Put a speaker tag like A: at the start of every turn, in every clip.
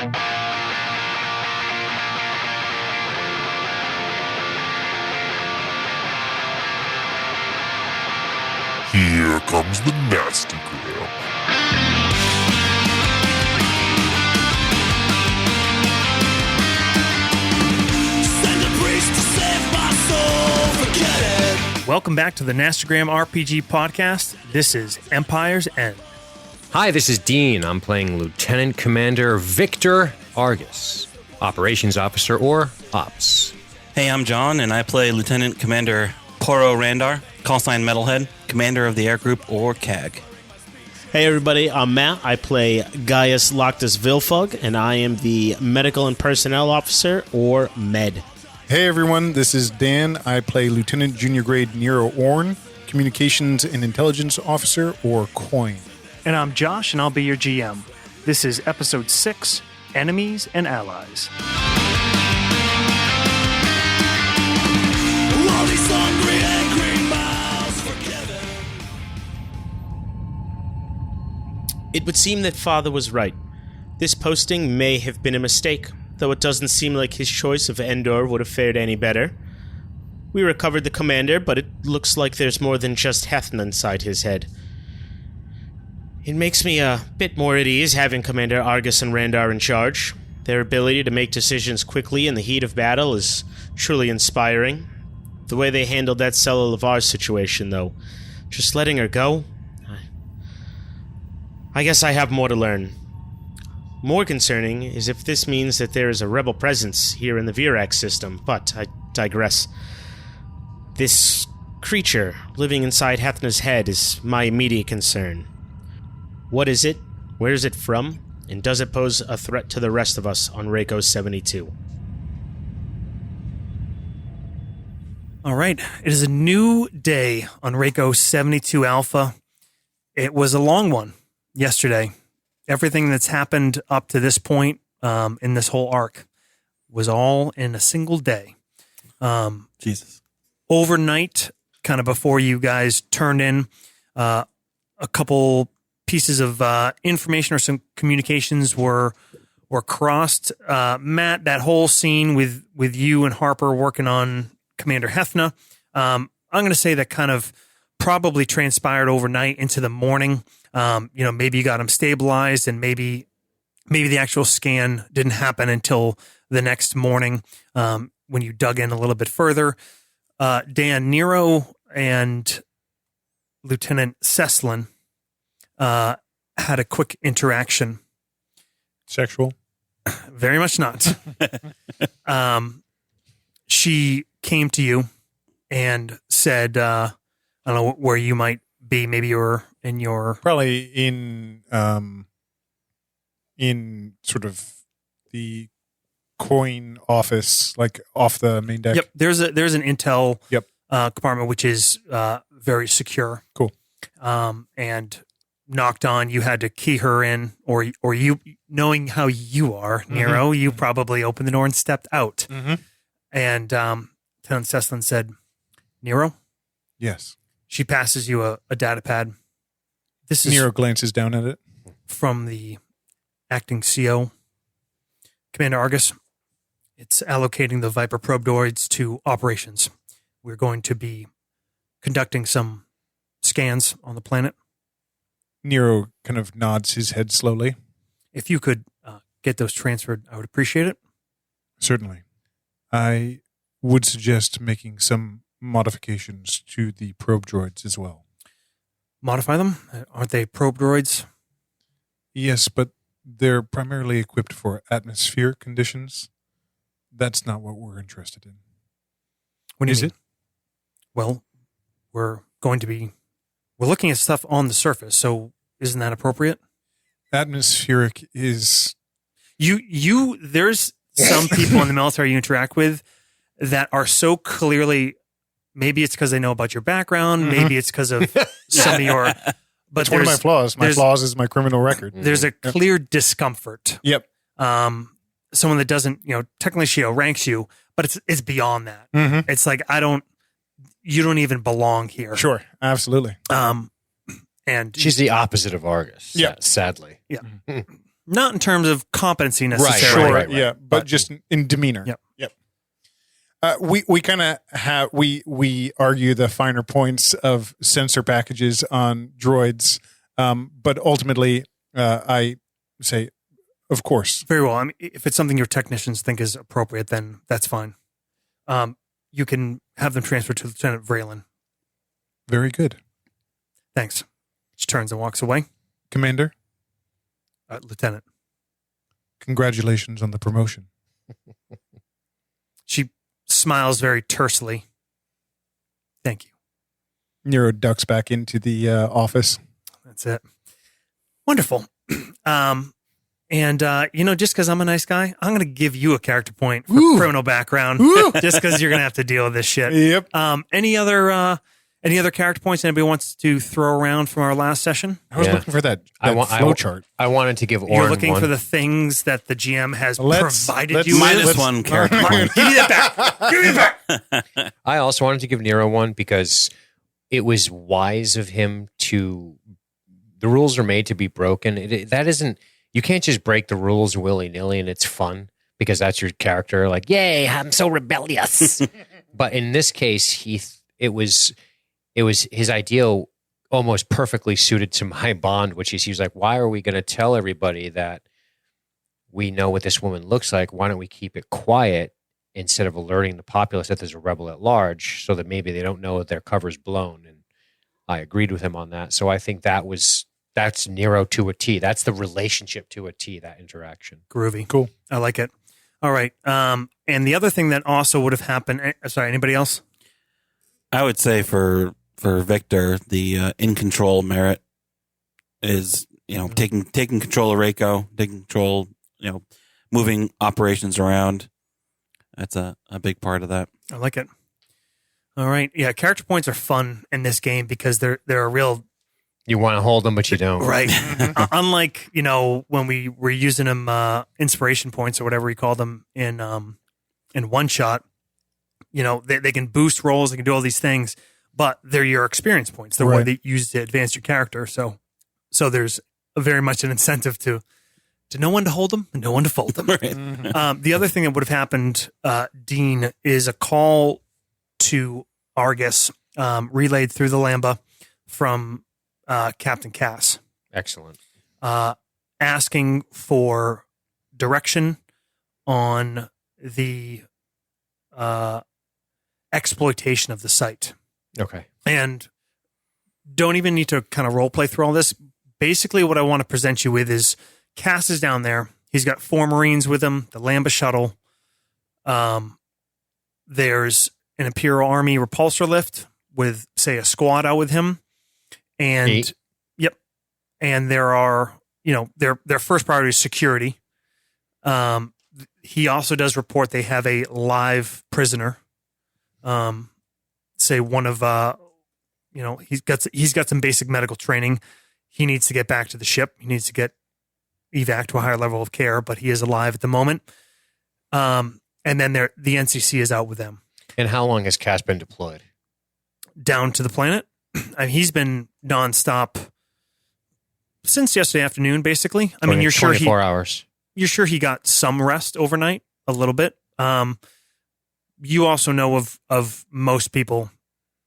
A: Here comes the nasty gram.
B: Send a priest to save my soul, forget it.
C: Welcome back to the Nastagram RPG podcast. This is Empire's End.
D: Hi, this is Dean. I'm playing Lieutenant Commander Victor Argus, Operations Officer or Ops.
E: Hey, I'm John, and I play Lieutenant Commander Poro Randar, callsign Metalhead, Commander of the Air Group or CAG.
F: Hey everybody, I'm Matt. I play Gaius Loctus Vilfug, and I am the Medical and Personnel Officer, or MED.
G: Hey everyone, this is Dan. I play Lieutenant Junior Grade Nero Orn, Communications and Intelligence Officer, or COIN.
C: And I'm Josh, and I'll be your GM. This is Episode 6, Enemies and Allies.
B: All these hungry and green miles, forget it.
F: It would seem that Father was right. This posting may have been a mistake, though it doesn't seem like his choice of Endor would have fared any better. We recovered the commander, but it looks like there's more than just Hethan inside his head. It makes me a bit more at ease having Commander Argus and Randar in charge. Their ability to make decisions quickly in the heat of battle is truly inspiring. The way they handled that Cella LeVar situation, though, just letting her go, I guess I have more to learn. More concerning is if this means that there is a rebel presence here in the Vierax system, but I digress. This creature living inside Hetna's head is my immediate concern. What is it? Where is it from? And does it pose a threat to the rest of us on Reiko 72?
C: All right. It is a new day on Reiko 72 Alpha. It was a long one yesterday. Everything that's happened up to this point in this whole arc was all in a single day.
E: Jesus.
C: Overnight, kind of before you guys turned in, a couple pieces of information or some communications were crossed. Matt, that whole scene with you and Harper working on Commander Hetna, I'm going to say that kind of probably transpired overnight into the morning. Maybe you got him stabilized, and maybe the actual scan didn't happen until the next morning when you dug in a little bit further. Dan, Nero and Lieutenant Seslin had a quick interaction.
G: Sexual?
C: Very much not. She came to you and said, I don't know where you might be. Maybe you're in your...
G: Probably in sort of the COIN office, like off the main deck.
C: Yep, there's an intel
G: Yep.
C: Compartment, which is very secure.
G: Cool.
C: And knocked on, you had to key her in, or you, knowing how you are, Nero, you probably opened the door and stepped out.
G: Mm-hmm.
C: And Lieutenant Seslin said, Nero?
G: Yes.
C: She passes you a data pad. This is
G: Nero glances down at it.
C: from the acting CO, Commander Argus. It's allocating the Viper probe droids to operations. We're going to be conducting some scans on the planet.
G: Nero kind of nods his head slowly.
C: If you could get those transferred, I would appreciate it.
G: Certainly. I would suggest making some modifications to the probe droids as well.
C: Modify them? Aren't they probe droids?
G: Yes, but they're primarily equipped for atmospheric conditions. That's not what we're interested in.
C: What do you
G: Is
C: mean?
G: it?
C: Well, we're looking at stuff on the surface, so isn't that appropriate?
G: Atmospheric is...
C: There's some people in the military you interact with that are so clearly, maybe it's because they know about your background, maybe it's because of some of your... But
G: It's one of my flaws. My flaws is my criminal record.
C: There's a clear discomfort.
G: Yep.
C: Someone that doesn't, technically she ranks you, but it's beyond that.
G: Mm-hmm.
C: It's like, you don't even belong here.
G: Sure. Absolutely.
C: And
D: She's the opposite of Argus.
G: Yeah.
D: Sadly.
C: yeah. Not in terms of competency necessarily.
G: Sure,
D: right.
G: yeah, but just in demeanor.
C: Yep.
G: We kind of have we argue the finer points of sensor packages on droids, but ultimately, I say, of course,
C: Very well. I mean, if it's something your technicians think is appropriate, then that's fine. You can have them transferred to Lieutenant Vreeland.
G: very good,
C: Thanks. She turns and walks away.
G: Commander.
C: Lieutenant.
G: Congratulations on the promotion.
C: She smiles very tersely. Thank you.
G: Nero ducks back into the office.
C: That's it. Wonderful. And just because I'm a nice guy, I'm going to give you a character point for criminal background, just because you're going to have to deal with this shit.
G: Yep.
C: Any other character points anybody wants to throw around from our last session?
G: I was looking for that flow chart.
D: I wanted to give Oren
C: You're looking
D: one.
C: for the things that the GM has provided
G: let's-
C: you
E: Minus
C: with.
E: one character point.
C: Give me that back. Give me that back.
D: I also wanted to give Nero one because it was wise of him to. The rules are made to be broken. You can't just break the rules willy nilly and it's fun because that's your character. Like, yay, I'm so rebellious. But in this case, it was his idea almost perfectly suited to my bond, which is he was like, why are we going to tell everybody that we know what this woman looks like? Why don't we keep it quiet instead of alerting the populace that there's a rebel at large so that maybe they don't know that their cover's blown? And I agreed with him on that. So I think that's Nero to a T. That's the relationship to a T, that interaction.
C: Groovy.
G: Cool.
C: I like it. All right. And the other thing that also would have happened. Sorry, anybody else?
E: I would say for Victor, the in control merit is taking control of Reiko, taking control, moving operations around. That's a big part of that.
C: I like it. All right. Yeah, character points are fun in this game because they're a real
D: You want to hold them, but you don't.
C: right. Unlike when we were using them inspiration points or whatever we call them in one shot. They can boost rolls, they can do all these things, but they're your experience points. They're what they use to advance your character. So there's very much an incentive to know when to hold them and know when to fold them.
E: Right.
C: The other thing that would have happened, Dean, is a call to Argus relayed through the Lamba from Captain Cass.
D: Excellent.
C: Asking for direction on the exploitation of the site.
D: Okay.
C: And don't even need to kind of role play through all this. Basically, what I want to present you with is Cass is down there. He's got 4 Marines with him, the Lamba shuttle. There's an Imperial Army repulsor lift with, say, a squad out with him. And
D: 8.
C: Yep. And there are, their first priority is security. He also does report they have a live prisoner. Say one of, he's got some basic medical training. He needs to get back to the ship. He needs to get evac to a higher level of care, but he is alive at the moment. And then the NCC is out with them.
D: And how long has Cass been deployed?
C: Down to the planet. He's been nonstop since yesterday afternoon, basically. I mean, you're sure
D: 24 hours.
C: You're sure he got some rest overnight, a little bit. You also know of most people,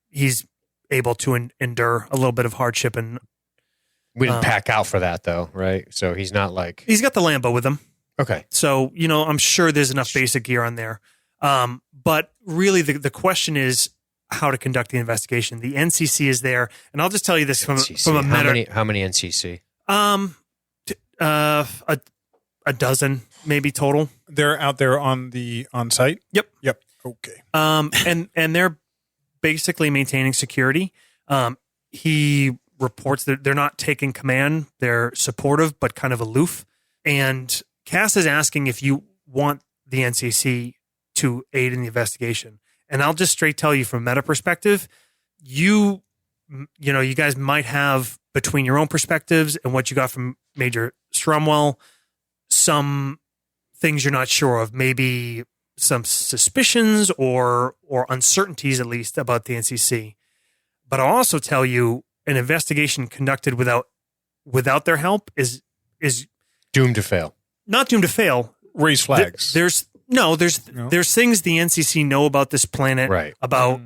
C: he's able to endure a little bit of hardship, and
D: We didn't pack out for that, though, right? So he's not like...
C: he's got the Lambo with him.
D: Okay.
C: So, I'm sure there's enough basic gear on there. But really, the question is how to conduct the investigation. The NCC is there, and I'll just tell you this from a meta.
D: How many NCC?
C: A dozen, maybe total.
G: They're out there on site.
C: Yep.
G: Okay.
C: And they're basically maintaining security. He reports that they're not taking command. They're supportive, but kind of aloof. And Cass is asking if you want the NCC to aid in the investigation. And I'll just straight tell you from a meta perspective, you guys might have, between your own perspectives and what you got from Major Strumwell, some things you're not sure of, maybe some suspicions or uncertainties, at least, about the NCC. But I'll also tell you, an investigation conducted without their help is
D: Doomed to fail.
C: Not doomed to fail.
G: Raise flags.
C: There's things the NCC know about this planet,
D: Right.
C: about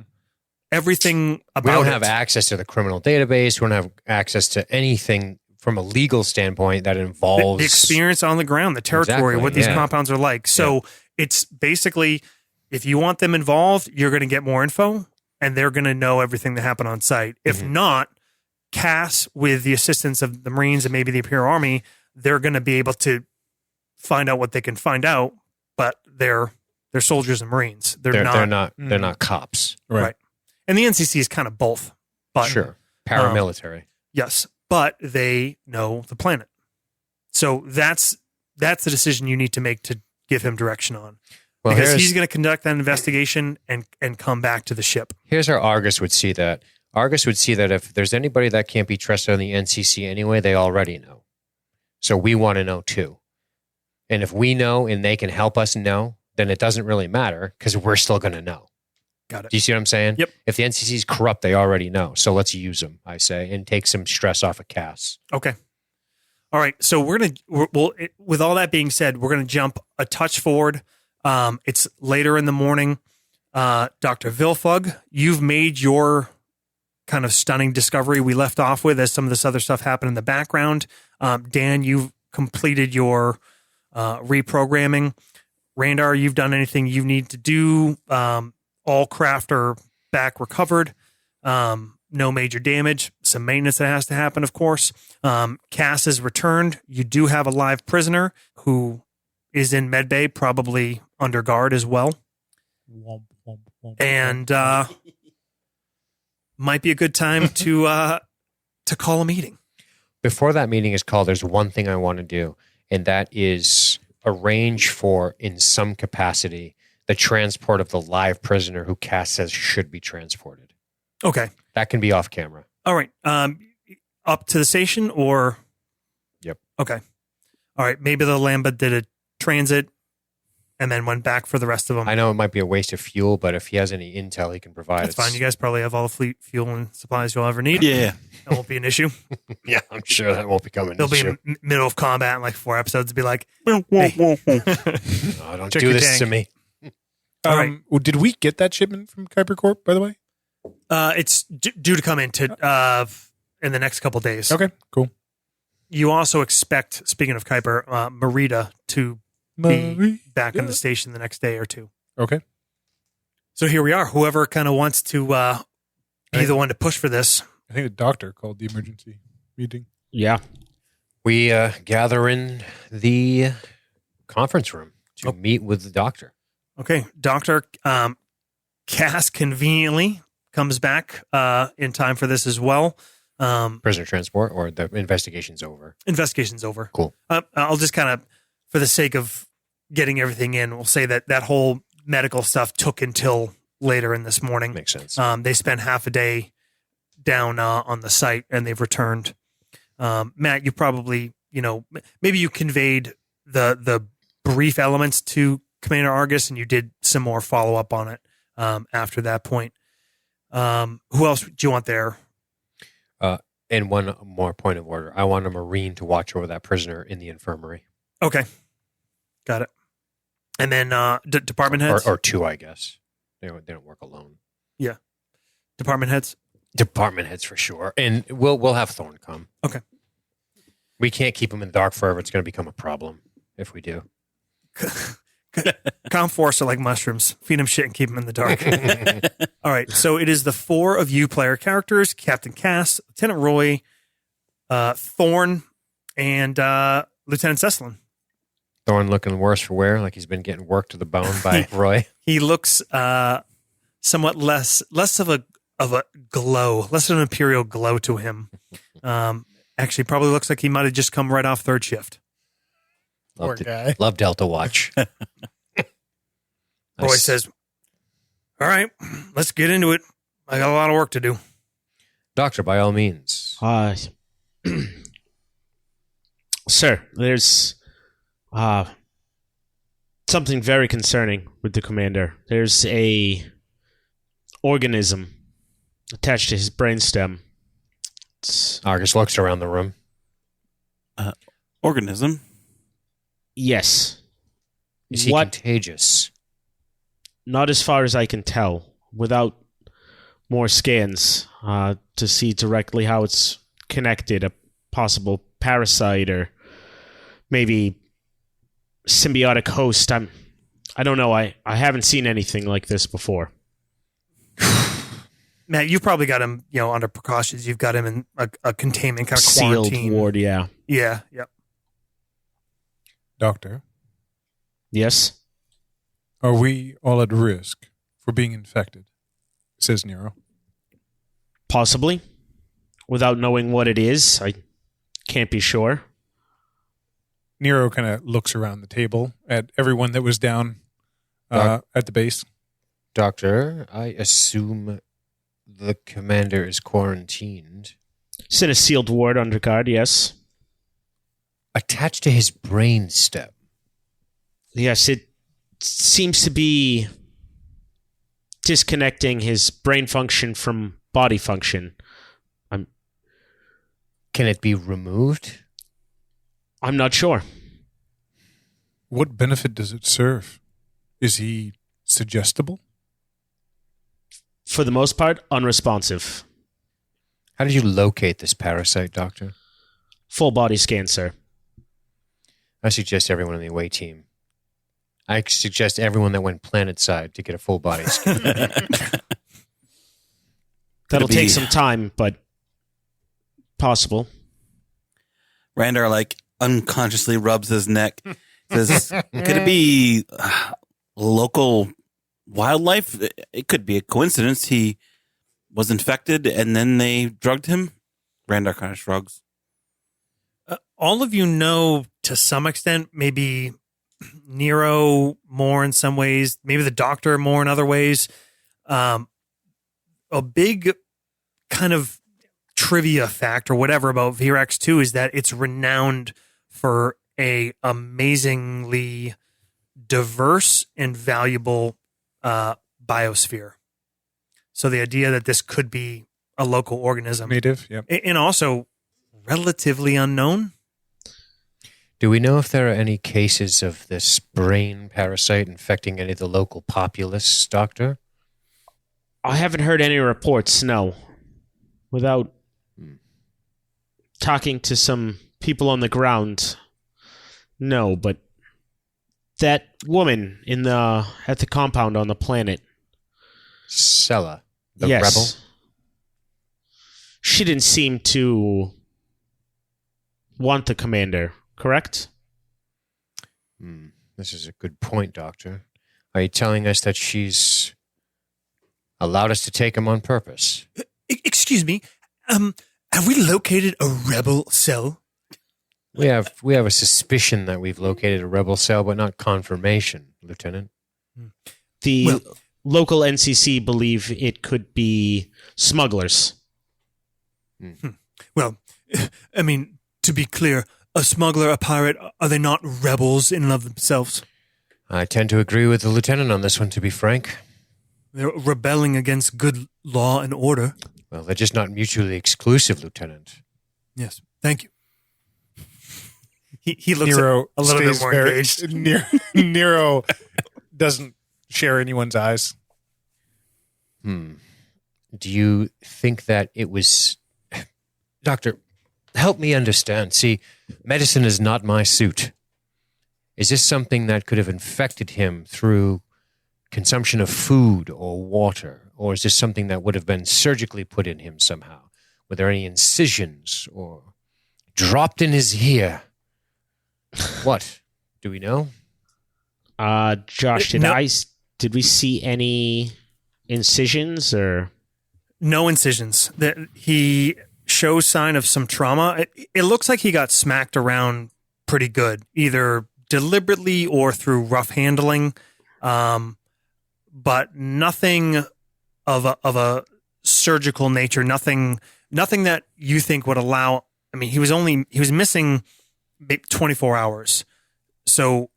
C: everything about
D: We don't
C: it.
D: have access to the criminal database. We don't have access to anything from a legal standpoint that involves
C: the experience on the ground, the territory,
D: Exactly,
C: what these
D: yeah.
C: compounds are like. So it's basically, if you want them involved, you're going to get more info and they're going to know everything that happened on site. If not, Cass, with the assistance of the Marines and maybe the Imperial Army, they're going to be able to find out what they can find out, but they're soldiers and Marines. They're not
D: cops.
C: Right. And the NCC is kind of both. But
D: Sure. Paramilitary.
C: yes, but they know the planet. So that's the decision you need to make to give him direction on.
D: Well,
C: Because he's going to conduct that investigation and come back to the ship.
D: here's how Argus would see that. Argus would see that if there's anybody that can't be trusted on the NCC anyway, they already know. So we want to know too. And if we know and they can help us know, then it doesn't really matter because we're still going to know.
C: Got it.
D: Do you see what I'm saying?
C: Yep.
D: If the NCC is corrupt, they already know. So let's use them, I say, and take some stress off of Cass.
C: Okay. All right. So with all that being said, we're going to jump a touch forward. It's later in the morning. Dr. Vilfug, you've made your kind of stunning discovery we left off with as some of this other stuff happened in the background. Dan, you've completed your reprogramming. Randar, you've done anything you need to do. All craft are back recovered. No major damage. Some maintenance that has to happen, of course. Cass is returned. You do have a live prisoner who is in medbay, probably under guard as well. And might be a good time to call a meeting.
D: Before that meeting is called, there's one thing I want to do, and that is arrange for, in some capacity, the transport of the live prisoner who Cass says should be transported.
C: Okay.
D: That can be off camera.
C: All right. Up to the station or?
D: Yep.
C: Okay. All right. Maybe the Lambda did a transit and then went back for the rest of them.
D: I know it might be a waste of fuel, but if he has any intel he can provide,
C: That's fine. You guys probably have all the fleet fuel and supplies you'll ever need.
E: Yeah.
C: That won't be an issue.
D: Yeah, I'm sure that won't become an
C: They'll be
D: issue.
C: in middle of combat in like 4 episodes and be like,
D: Oh, don't
C: Check
D: do
C: your
D: this to
C: tank.
D: me.
C: All right.
G: Well, did we get that shipment from Kuiper Corp, by the way?
C: it's due to come in in the next couple days.
G: Okay, cool.
C: You also expect, speaking of Kuiper, Marita to be back in the station the next day or two.
G: Okay.
C: So here we are. Whoever kind of wants to be the one to push for this.
G: I think the doctor called the emergency meeting.
F: Yeah.
D: We gather in the conference room to meet with the doctor.
C: Okay. Dr. Cass conveniently comes back in time for this as well.
D: Prisoner transport, or the investigation's over?
C: Investigation's over.
D: Cool.
C: I'll just kind of, for the sake of getting everything in, we'll say that whole medical stuff took until later in this morning.
D: Makes sense.
C: They spent half a day down on the site and they've returned. Matt, you probably, maybe you conveyed the brief elements to Commander Argus and you did some more follow up on it after that point. Who else do you want there?
D: And one more point of order. I want a Marine to watch over that prisoner in the infirmary.
C: Okay. Got it. And then department heads?
D: Or two, I guess. They don't work alone.
C: Yeah. Department heads?
D: Department heads for sure. And we'll have Thorn come.
C: Okay.
D: We can't keep him in the dark forever. It's going to become a problem if we do.
C: Comforce are like mushrooms. Feed them shit and keep them in the dark. All right. So it is the 4 of you player characters: Captain Cass, Lieutenant Roy, Thorn, and Lieutenant Cecilin.
D: Thorn looking worse for wear, like he's been getting worked to the bone by Roy.
C: He looks somewhat less of a glow, less of an imperial glow to him. Actually, probably looks like he might have just come right off third shift.
G: Poor guy.
D: Love Delta Watch.
C: Roy says, "All right, let's get into it. I got a lot of work to do."
D: Doctor, by all means.
F: Sir, there's something very concerning with the commander. There's a organism attached to his brainstem.
D: Argus looks around the room.
E: Organism?
F: Yes.
D: Is he contagious?
F: Not as far as I can tell, without more scans to see directly how it's connected, a possible parasite or maybe symbiotic host. I don't know. I haven't seen anything like this before.
C: Matt, you've probably got him, under precautions. You've got him in a containment kind of
F: Sealed
C: quarantine
F: ward, yeah.
C: Yeah, yep.
G: Doctor,
F: Yes?
G: are we all at risk for being infected? Says Nero.
F: Possibly. Without knowing what it is, I can't be sure.
G: Nero kind of looks around the table at everyone that was down at the base.
D: Doctor, I assume the commander is quarantined.
F: It's in a sealed ward under guard, yes.
D: Attached to his brain stem.
F: Yes, it seems to be disconnecting his brain function from body function.
D: Can it be removed?
F: I'm not sure.
G: What benefit does it serve? Is he suggestible?
F: For the most part, unresponsive.
D: How did you locate this parasite, Doctor?
F: Full body scan, sir.
D: I suggest everyone on the away team. I suggest everyone that went planet side to get a full body scan.
F: That'll take some time, but possible.
E: Randar unconsciously rubs his neck. Says, "Could it be local wildlife? It could be a coincidence. He was infected and then they drugged him." Randar kind of shrugs.
C: All of you know to some extent, maybe Nero more in some ways, maybe the doctor more in other ways. A big kind of trivia fact or whatever about Vierax 2 is that it's renowned for a amazingly diverse and valuable biosphere. So the idea that this could be a local organism.
G: Native, yep.
C: And also relatively unknown.
D: Do we know if there are any cases of this brain parasite infecting any of the local populace, Doctor?
F: I haven't heard any reports, no. Without talking to some people on the ground, no, but that woman at the compound on the planet.
D: Sella, the
F: yes.
D: rebel?
F: She didn't seem to want the commander, correct?
D: This is a good point, Doctor. Are you telling us that she's allowed us to take him on purpose?
C: Excuse me. Have we located a rebel cell?
D: We have a suspicion that we've located a rebel cell, but not confirmation, Lieutenant.
F: The local NCC believe it could be smugglers.
C: Well, I mean, to be clear, a smuggler, a pirate, are they not rebels in and of themselves?
D: I tend to agree with the Lieutenant on this one, to be frank.
C: They're rebelling against good law and order.
D: Well, they're just not mutually exclusive, Lieutenant.
C: Yes, thank you. He looks
G: Nero
C: a little bit
G: stays
C: more
G: very-
C: engaged.
G: Nero doesn't share anyone's eyes.
D: Do you think that it was... Doctor, help me understand. See, medicine is not my suit. Is this something that could have infected him through consumption of food or water? Or is this something that would have been surgically put in him somehow? Were there any incisions or dropped in his ear? What? Do we know?
F: Josh, did we see any incisions or?
C: No incisions. He shows sign of some trauma. It looks like he got smacked around pretty good, either deliberately or through rough handling. But nothing of a surgical nature, nothing that you think would allow. I mean, he was missing 24 hours. So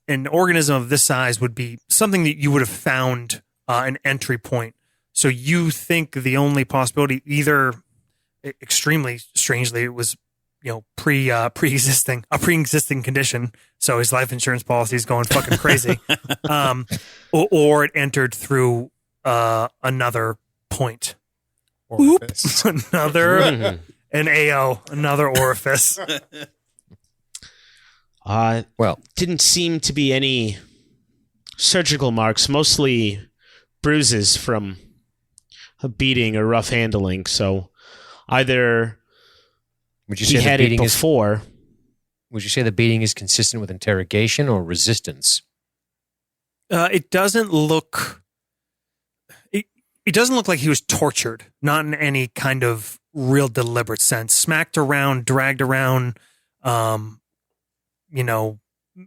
C: an organism of this size would be something that you would have found an entry point. So you think the only possibility, either extremely strangely, it was, pre-existing condition. So his life insurance policy is going fucking crazy. Or it entered through another point.
G: Orifice.
C: Oops, an AO, another orifice.
D: Well,
F: Didn't seem to be any surgical marks, mostly bruises from a beating or rough handling. So either
D: would you
F: he
D: say the
F: had it
D: beating is?
F: before.
D: Would you say the beating is consistent with interrogation or resistance?
C: It doesn't look. It doesn't look like he was tortured. Not in any kind of real deliberate sense. Smacked around, dragged around.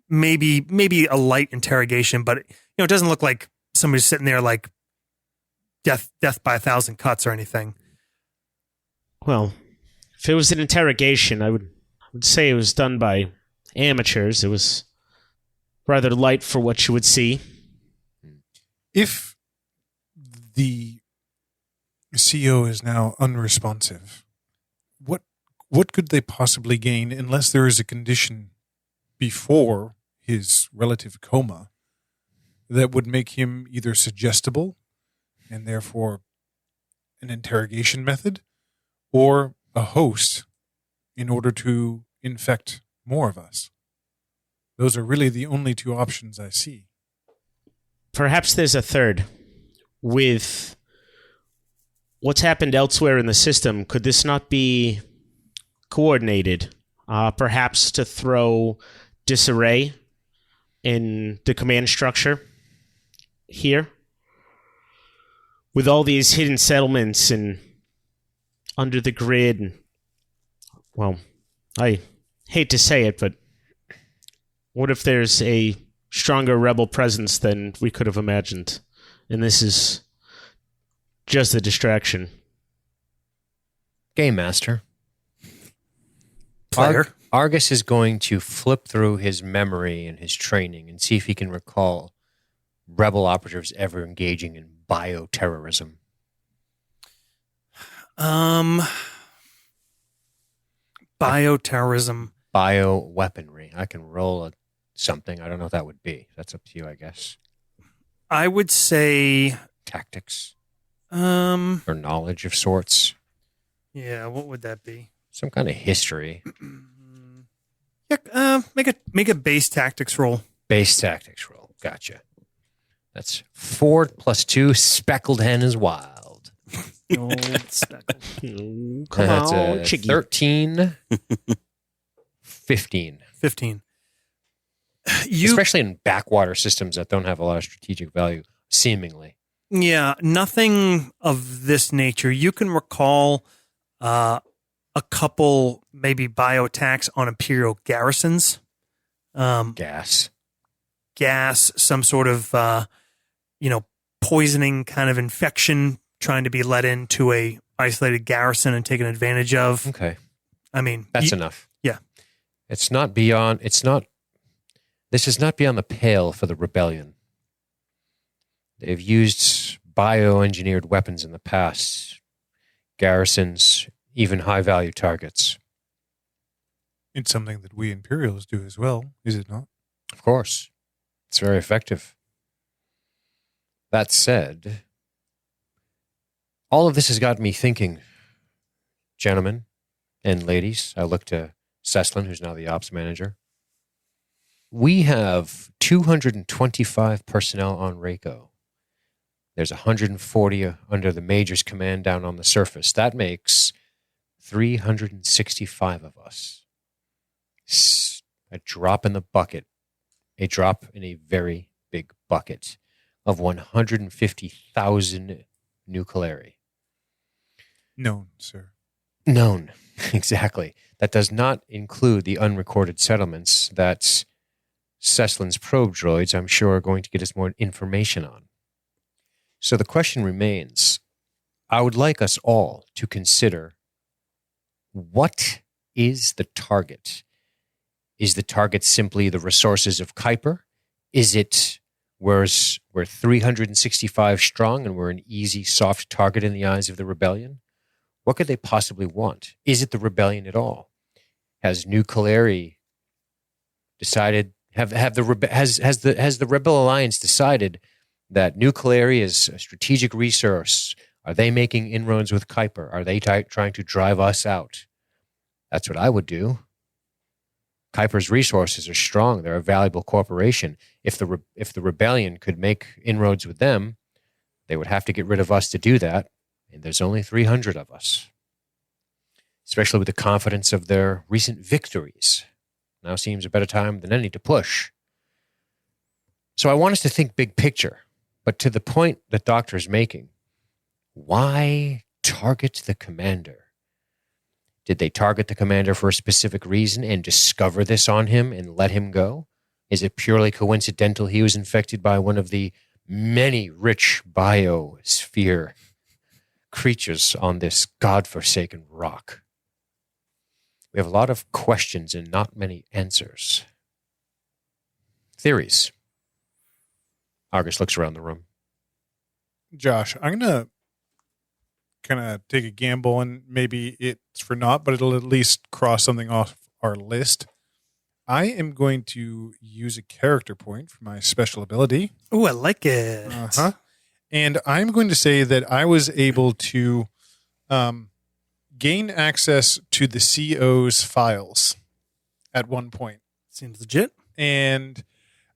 C: Maybe a light interrogation, but it doesn't look like somebody's sitting there like death by 1,000 cuts or anything.
F: Well, if it was an interrogation, I would say it was done by amateurs. It was rather light for what you would see.
G: If the CO is now unresponsive, what could they possibly gain unless there is a condition before his relative coma that would make him either suggestible and therefore an interrogation method, or a host in order to infect more of us? Those are really the only two options I see.
F: Perhaps there's a third. With what's happened elsewhere in the system, could this not be coordinated? Perhaps to throw disarray in the command structure here? With all these hidden settlements and under the grid. And, well, I hate to say it, but what if there's a stronger rebel presence than we could have imagined? And this is just a distraction.
D: Game Master.
C: Player.
D: Argus is going to flip through his memory and his training and see if he can recall rebel operatives ever engaging in bioterrorism.
C: Bioterrorism.
D: Bioweaponry. I can roll something. I don't know what that would be. That's up to you, I guess.
C: I would say
D: Tactics.
C: Or
D: knowledge of sorts.
C: Yeah, what would that be?
D: Some kind of history.
C: Yeah, make a base tactics roll.
D: Base tactics roll. Gotcha. That's 4 + 2. Speckled hen is wild.
C: Old speckle.
F: Come
D: That's
F: on,
D: a
F: Chiggy.
D: 13. 15.
C: 15.
D: Especially in backwater systems that don't have a lot of strategic value, seemingly.
C: Yeah, nothing of this nature. You can recall a couple maybe bioattacks on Imperial garrisons.
D: Gas,
C: some sort of poisoning kind of infection trying to be let into a isolated garrison and taken advantage of.
D: Okay.
C: I mean,
D: That's enough.
C: Yeah.
D: This is not beyond the pale for the rebellion. They've used bioengineered weapons in the past, garrisons, even high-value targets.
G: It's something that we Imperials do as well, is it not?
D: Of course. It's very effective. That said, all of this has got me thinking, gentlemen and ladies. I look to Ceslin, who's now the ops manager. We have 225 personnel on Reiko. There's 140 under the Major's command down on the surface. That makes 365 of us. A drop in the bucket. A drop in a very big bucket of 150,000 nucleari.
G: Known, sir.
D: Known, exactly. That does not include the unrecorded settlements that Ceslin's probe droids, I'm sure, are going to get us more information on. So the question remains, I would like us all to consider, what is the target? Is the target simply the resources of Kuiper? Is it we're 365 strong and we're an easy, soft target in the eyes of the rebellion? What could they possibly want? Is it the rebellion at all? Has New Caleri decided? Has the Rebel Alliance decided that New Caleri is a strategic resource? Are they making inroads with Kuiper? Are they trying to drive us out? That's what I would do. Kuiper's resources are strong. They're a valuable corporation. If the rebellion could make inroads with them, they would have to get rid of us to do that. And there's only 300 of us. Especially with the confidence of their recent victories. Now seems a better time than any to push. So I want us to think big picture. But to the point that Doctor's making, why target the commander? Did they target the commander for a specific reason and discover this on him and let him go? Is it purely coincidental he was infected by one of the many rich biosphere creatures on this godforsaken rock? We have a lot of questions and not many answers. Theories. Argus looks around the room.
G: Josh, I'm going to kind of take a gamble, and maybe it's for naught, but it'll at least cross something off our list. I am going to use a character point for my special ability.
C: Ooh, I like it.
G: Uh-huh. And I'm going to say that I was able to gain access to the CO's files at one point.
C: Seems legit.
G: And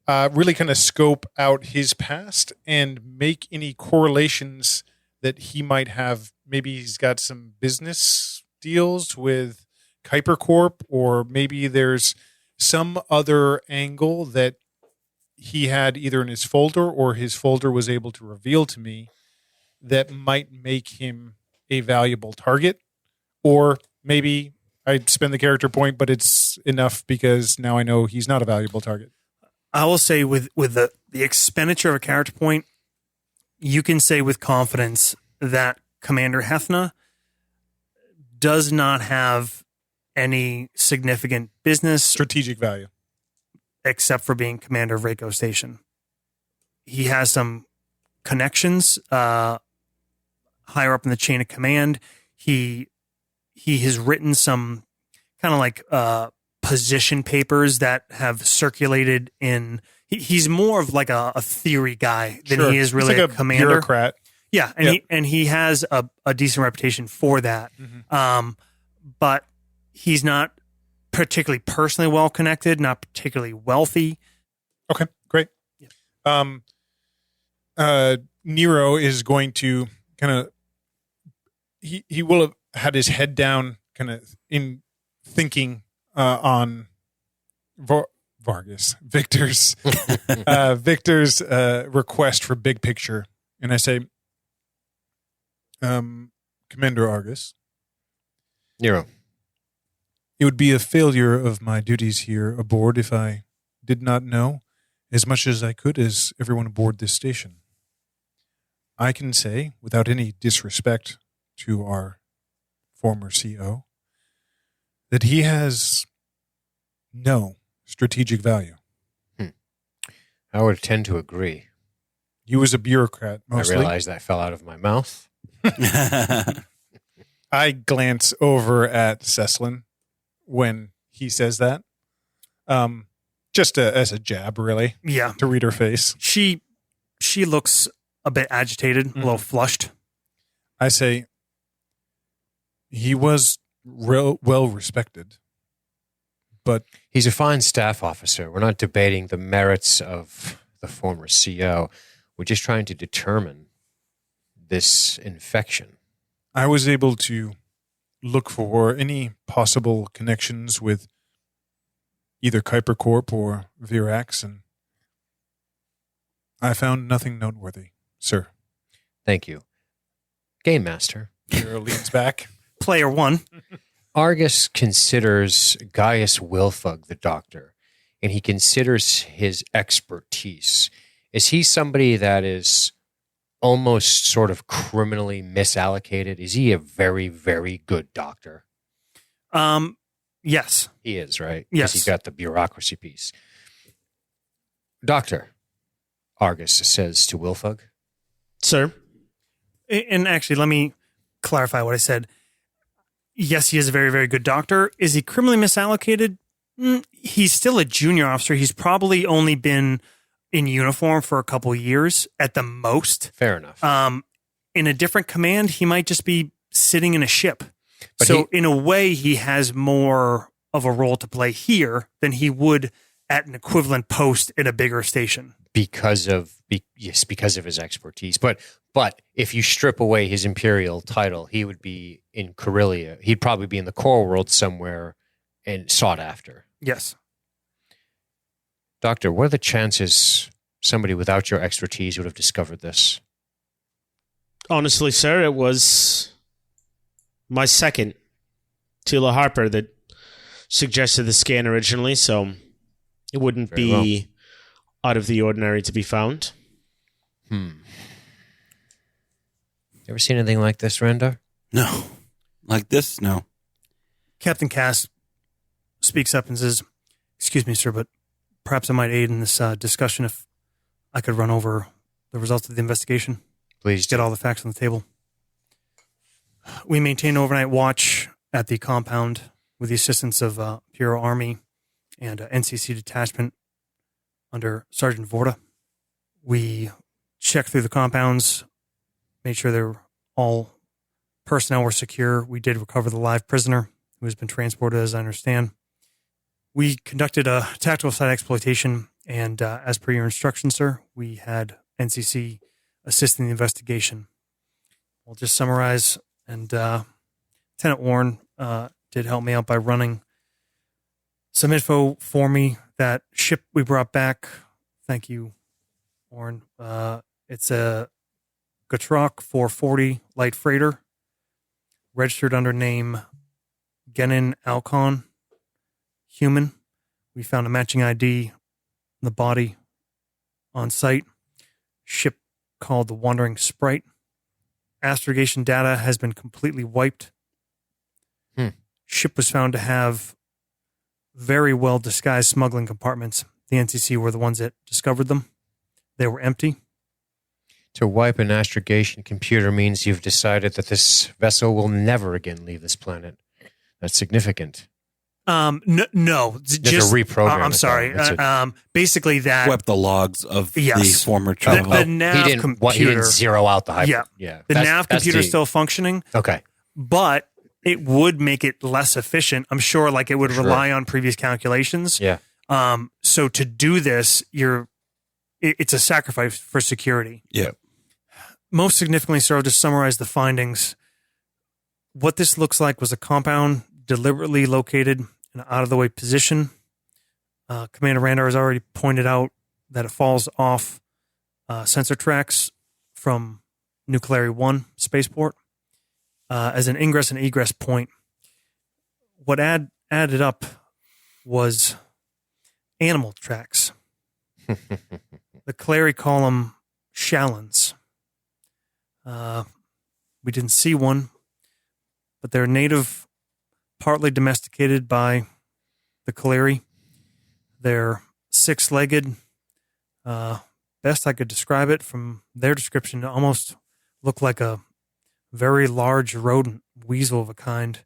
G: really kind of scope out his past and make any correlations that he might have. Maybe he's got some business deals with Kuiper Corp, or maybe there's some other angle that he had either in his folder or his folder was able to reveal to me that might make him a valuable target. Or maybe I spend the character point, but it's enough because now I know he's not a valuable target.
C: I will say with the expenditure of a character point, you can say with confidence that Commander Hethna does not have any significant business
G: Strategic value.
C: except for being commander of Reiko Station. He has some connections higher up in the chain of command. He has written some kind of like position papers that have circulated in. He's more of like a theory guy than
G: Sure.
C: he is really
G: He's like
C: a commander.
G: bureaucrat.
C: Yeah, and
G: Yep.
C: he has a decent reputation for that.
G: Mm-hmm.
C: But he's not particularly personally well connected, not particularly wealthy.
G: Okay, great.
C: Yeah.
G: Nero is going to kind of he will have had his head down, kind of in thinking on Victor's request for big picture, and I say, Commander Argus,
D: Nero.
G: it would be a failure of my duties here aboard if I did not know as much as I could as everyone aboard this station. I can say, without any disrespect to our former CO, that he has no strategic value.
D: I would tend to agree.
G: He was a bureaucrat, mostly.
D: I realize that fell out of my mouth.
G: I glance over at Ceslin when he says that. Just as a jab, really,
C: Yeah,
G: to read her face.
C: she looks a bit agitated, a little flushed.
G: I say, he was well respected, but
D: He's a fine staff officer. We're not debating the merits of the former CO. We're just trying to determine this infection.
G: I was able to look for any possible connections with either Kuiper Corp or Vierax, and I found nothing noteworthy, sir.
D: Thank you. Game Master.
G: Nero leans back.
C: Player one.
D: Argus considers Gaius Wilfug the doctor, and he considers his expertise. Is he somebody that is almost sort of criminally misallocated? Is he a very, very good doctor?
C: Yes.
D: He is, right?
C: Yes.
D: He's got the bureaucracy piece. Doctor, Argus says to Wilfug.
F: Sir?
C: And actually, let me clarify what I said. yes, he is a very, very good doctor. Is he criminally misallocated? He's still a junior officer. He's probably only been in uniform for a couple of years at the most.
D: Fair enough.
C: In a different command, he might just be sitting in a ship.
D: But
C: So in a way, he has more of a role to play here than he would at an equivalent post in a bigger station.
D: because of his expertise. But if you strip away his imperial title, he would be in Corellia. He'd probably be in the core world somewhere and sought after.
C: Yes.
D: Doctor, what are the chances somebody without your expertise would have discovered this?
F: Honestly, sir, it was my second, Tila Harper, that suggested the scan originally, so it wouldn't
D: Very
F: be out of the ordinary to be found.
D: Ever seen anything like this, Randar?
E: No. Like this? No.
C: Captain Cass speaks up and says, "Excuse me, sir, but perhaps I might aid in this discussion if I could run over the results of the investigation.
D: Please
C: Get all the facts on the table. We maintain overnight watch at the compound with the assistance of Bureau Army and NCC detachment under Sergeant Vorta. We checked through the compounds, made sure they're all personnel were secure. We did recover the live prisoner who has been transported, as I understand. We conducted a tactical site exploitation, and as per your instructions, sir, we had NCC assisting the investigation. We'll just summarize, and Lieutenant Warren did help me out by running some info for me. That ship we brought back, thank you, Warren. It's a Gatroc 440 light freighter, registered under name Genin Alcon, human. We found a matching ID in the body on site. Ship called the Wandering Sprite. Astrogation data has been completely wiped. Ship was found to have very well disguised smuggling compartments. The NCC were the ones that discovered them. They were empty.
D: To wipe an astrogation computer means you've decided that this vessel will never again leave this planet. That's significant.
C: No, just
D: reprogram
C: I'm
D: it,
C: sorry.
D: though.
C: Basically, that
E: Swept the logs of
C: Yes.
E: the former
C: the,
E: travel.
C: the nav
D: he
C: computer.
D: didn't zero out the hyper.
C: Yeah. The
D: That's-
C: nav
D: that's
C: computer is
D: the-
C: still functioning,
D: Okay.
C: but it would make it less efficient. I'm sure, like it would
D: Sure.
C: rely on previous calculations.
D: Yeah.
C: So to do this, it's a sacrifice for security.
E: Yeah.
C: Most significantly, sir, I'll just summarize the findings. What this looks like was a compound deliberately located in an out-of-the-way position. Commander Randar has already pointed out that it falls off sensor tracks from Nucleary 1 spaceport as an ingress and egress point. What added up was animal tracks. The Clary call them Shallons. We didn't see one, but they're native, partly domesticated by the Caleri. They're six-legged. Best I could describe it from their description, almost look like a very large rodent, weasel of a kind.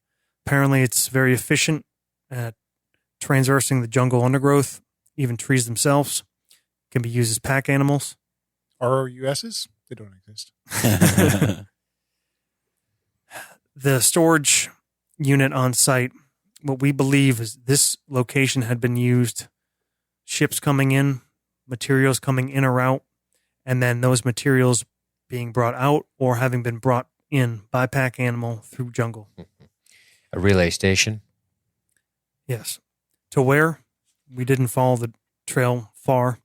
C: Apparently, it's very efficient at transversing the jungle undergrowth, even trees themselves. Can be used as pack animals.
G: ROUSs? They don't exist.
C: The storage unit on site, what we believe is this location had been used, ships coming in, materials coming in or out, and then those materials being brought out or having been brought in by pack animal through jungle.
D: A relay station.
C: Yes. To where? We didn't follow the trail far,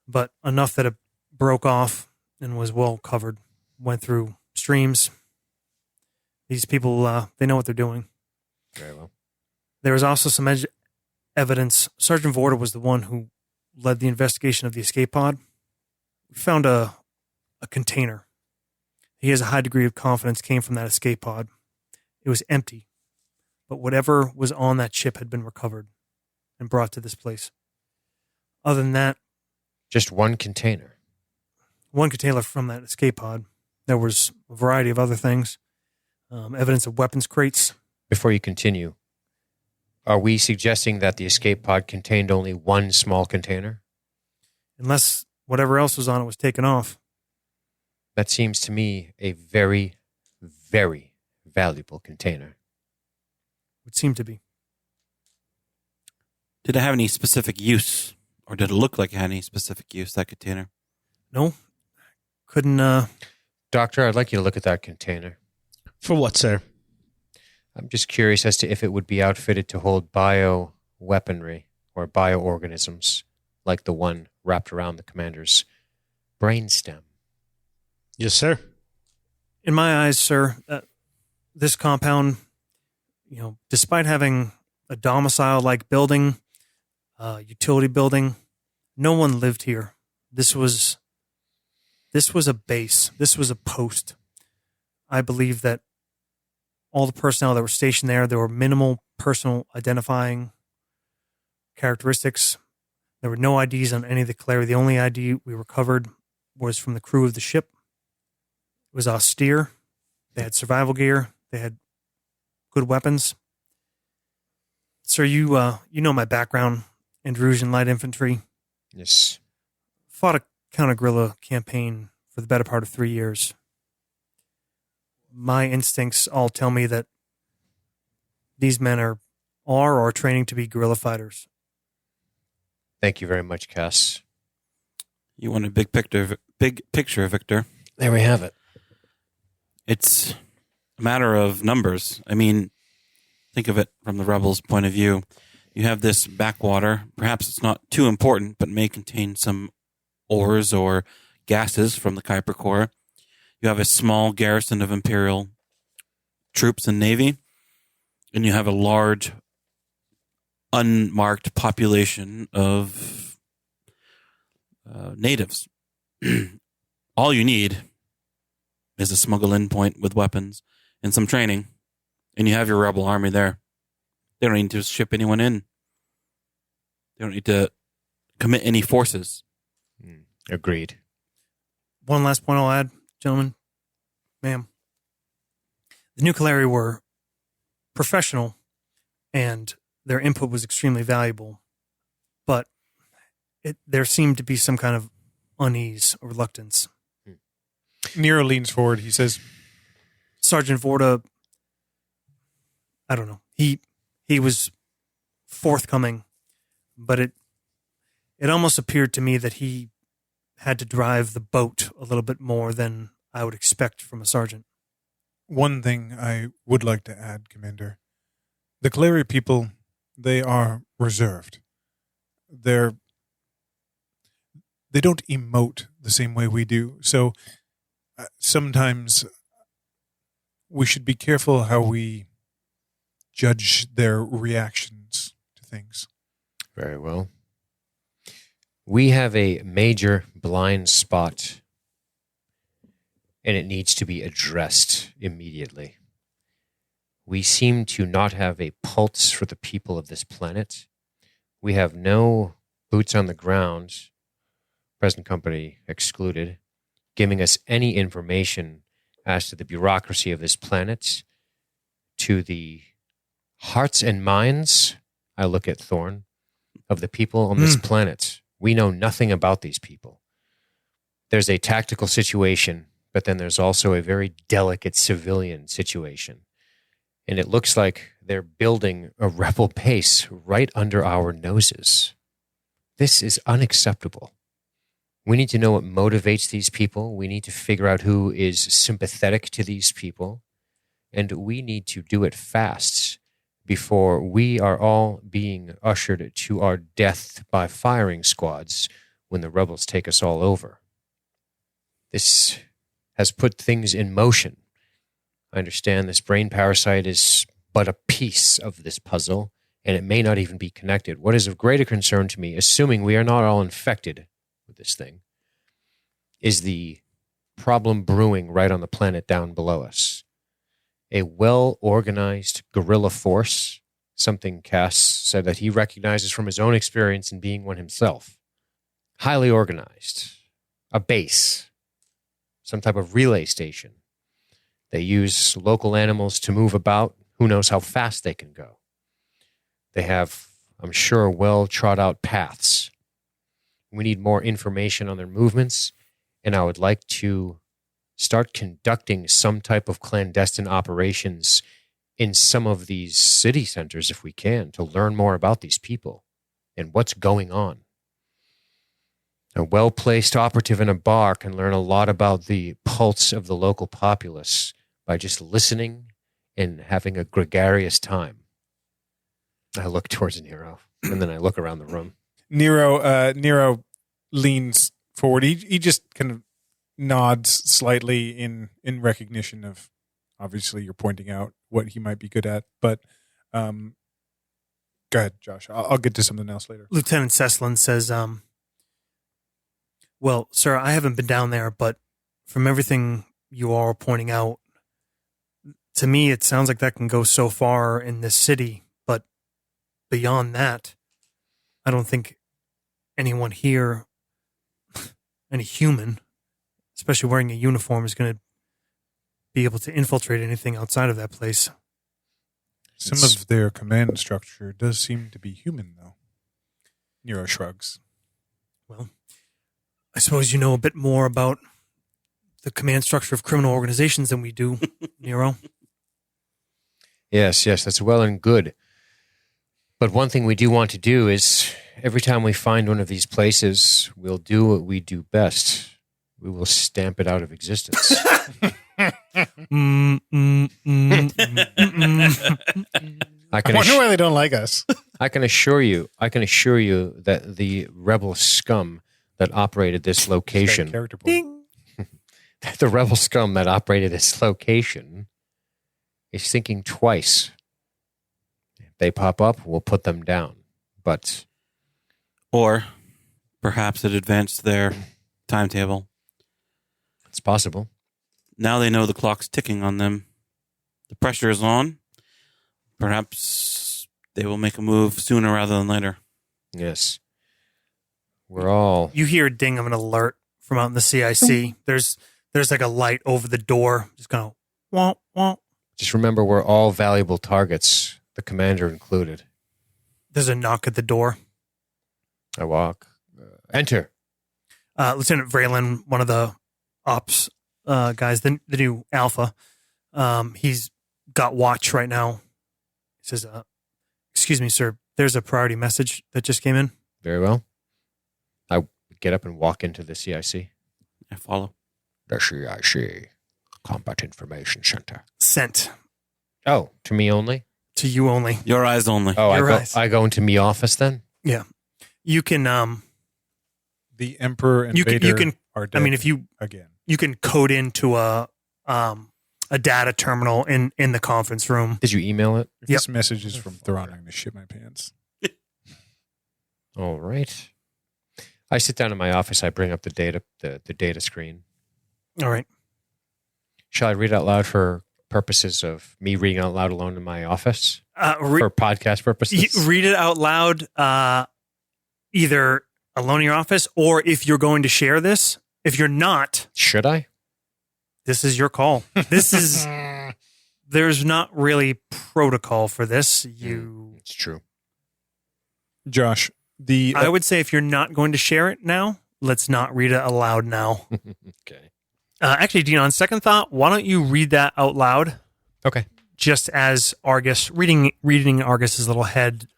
C: but enough that it broke off and was well covered. Went through streams. These people, they know what they're doing.
D: Very well.
C: There was also some evidence. Sergeant Vorta was the one who led the investigation of the escape pod. We found a container. He has a high degree of confidence came from that escape pod. It was empty, but whatever was on that ship had been recovered and brought to this place. Other than that,
D: Just one container.
C: one container from that escape pod. There was a variety of other things. evidence of weapons crates.
D: Before you continue, are we suggesting that the escape pod contained only one small container?
C: Unless whatever else was on it was taken off.
D: That seems to me a very, very valuable container.
C: Would seem to be.
E: Did it have any specific use? Or did it look like it had any specific use, that container?
C: No. Couldn't,
D: Doctor, I'd like you to look at that container.
F: For what, sir?
D: I'm just curious as to if it would be outfitted to hold bio-weaponry or bioorganisms like the one wrapped around the commander's brainstem.
F: Yes, sir.
C: in my eyes, sir, this compound, despite having a domicile-like building, utility building, no one lived here. This was a base. This was a post. I believe that all the personnel that were stationed there were minimal personal identifying characteristics. There were no IDs on any of the Caleri. The only ID we recovered was from the crew of the ship. It was austere. They had survival gear. They had good weapons. Sir, you know my background in Rouge and Light Infantry.
D: Yes.
C: Fought a counter-guerrilla campaign for the better part of 3 years. My instincts all tell me that these men are training to be guerrilla fighters.
D: Thank you very much, Cass.
E: You want a big picture, Victor.
D: There we have it.
E: It's a matter of numbers. I mean, think of it from the rebels' point of view. You have this backwater. Perhaps it's not too important, but may contain some ores or gases from the Kuiper Corps. You have a small garrison of Imperial troops and navy, and you have a large, unmarked population of natives. All you need is a smuggle-in point with weapons and some training, and you have your rebel army there. They don't need to ship anyone in. They don't need to commit any forces.
D: Agreed.
C: One last point I'll add, gentlemen, ma'am. The New Caleri were professional, and their input was extremely valuable, but there seemed to be some kind of unease or reluctance.
G: Nero leans forward. He says,
C: Sergeant Vorta, I don't know. He was forthcoming, but it almost appeared to me that he had to drive the boat a little bit more than I would expect from a sergeant.
G: one thing I would like to add, Commander. The Caleri people, they are reserved. They don't emote the same way we do. So sometimes we should be careful how we judge their reactions to things.
D: Very well. We have a major blind spot, and it needs to be addressed immediately. We seem to not have a pulse for the people of this planet. We have no boots on the ground, present company excluded, giving us any information as to the bureaucracy of this planet, to the hearts and minds, I look at Thorn, of the people on this planet. We know nothing about these people. There's a tactical situation, but then there's also a very delicate civilian situation. And it looks like they're building a rebel base right under our noses. This is unacceptable. We need to know what motivates these people. We need to figure out who is sympathetic to these people. And we need to do it fast before we are all being ushered to our death by firing squads when the rebels take us all over. This has put things in motion. I understand this brain parasite is but a piece of this puzzle, and it may not even be connected. What is of greater concern to me, assuming we are not all infected with this thing, is the problem brewing right on the planet down below us. A well-organized guerrilla force, something Cass said that he recognizes from his own experience in being one himself. Highly organized. A base. Some type of relay station They use local animals to move about. Who knows how fast they can go? They have, I'm sure, well trod out paths. We need more information on their movements, and I would like to start conducting some type of clandestine operations in some of these city centers if we can, to learn more about these people and what's going on. A well-placed operative in a bar can learn a lot about the pulse of the local populace by just listening and having a gregarious time. I look towards Nero, and then I look around the room.
G: Nero leans forward. He just kind of nods slightly in recognition of, obviously, you're pointing out what he might be good at. But go ahead, Josh. I'll get to something else later.
C: Lieutenant Seslin says, well, sir, I haven't been down there, but from everything you all are pointing out, to me, it sounds like that can go so far in this city. But beyond that, I don't think anyone here, any human, especially wearing a uniform, is going to be able to infiltrate anything outside of that place.
G: Some of their command structure does seem to be human, though. Nero shrugs.
C: Well, I suppose you know a bit more about the command structure of criminal organizations than we do, Nero.
D: Yes, that's well and good. But one thing we do want to do is, every time we find one of these places, we'll do what we do best. We will stamp it out of existence.
G: I wonder why they don't like us.
D: I can assure you that the rebel scum that operated this location,
G: Character point.
D: the rebel scum that operated this location is thinking twice. If they pop up, we'll put them down. But
E: Or perhaps it advanced their timetable.
D: it's possible.
E: Now they know the clock's ticking on them. The pressure is on. Perhaps they will make a move sooner rather than later.
D: Yes. We're all...
C: You hear a ding of an alert from out in the CIC. There's like a light over the door. Just kind of womp, womp.
D: Just remember, we're all valuable targets, the commander included.
C: There's a knock at the door.
D: I walk. Enter.
C: Lieutenant Vreeland, one of the ops guys, the new Alpha, he's got watch right now. He says, excuse me, sir, there's a priority message that just came in.
D: Very well. I get up and walk into the CIC.
E: I follow.
D: The CIC, Combat Information Center.
C: Sent.
D: Oh, to me only?
C: To you only.
E: Your eyes only.
D: Oh,
C: Your eyes.
D: I go into me office then?
C: Yeah. You can,
G: The Emperor and
C: you
G: Vader
C: can,
G: are dead
C: I mean, if you,
G: again.
C: you can code into a data terminal in the conference room.
D: Did you email it?
G: If this message is from Thrawn, I'm going to shit my pants.
D: All right. I sit down in my office. I bring up the data screen.
C: All right.
D: Shall I read out loud for purposes of me reading out loud alone in my office? For podcast purposes?
C: Read it out loud, either alone in your office, or if you're going to share this. If you're not,
D: Should I?
C: this is your call. This is, there's not really protocol for this.
D: It's true.
G: Josh,
C: I would say if you're not going to share it now, let's not read it aloud now.
D: Okay.
C: Actually, Dean, on second thought, why don't you read that out loud?
D: Okay.
C: Just as Argus, reading Argus's little head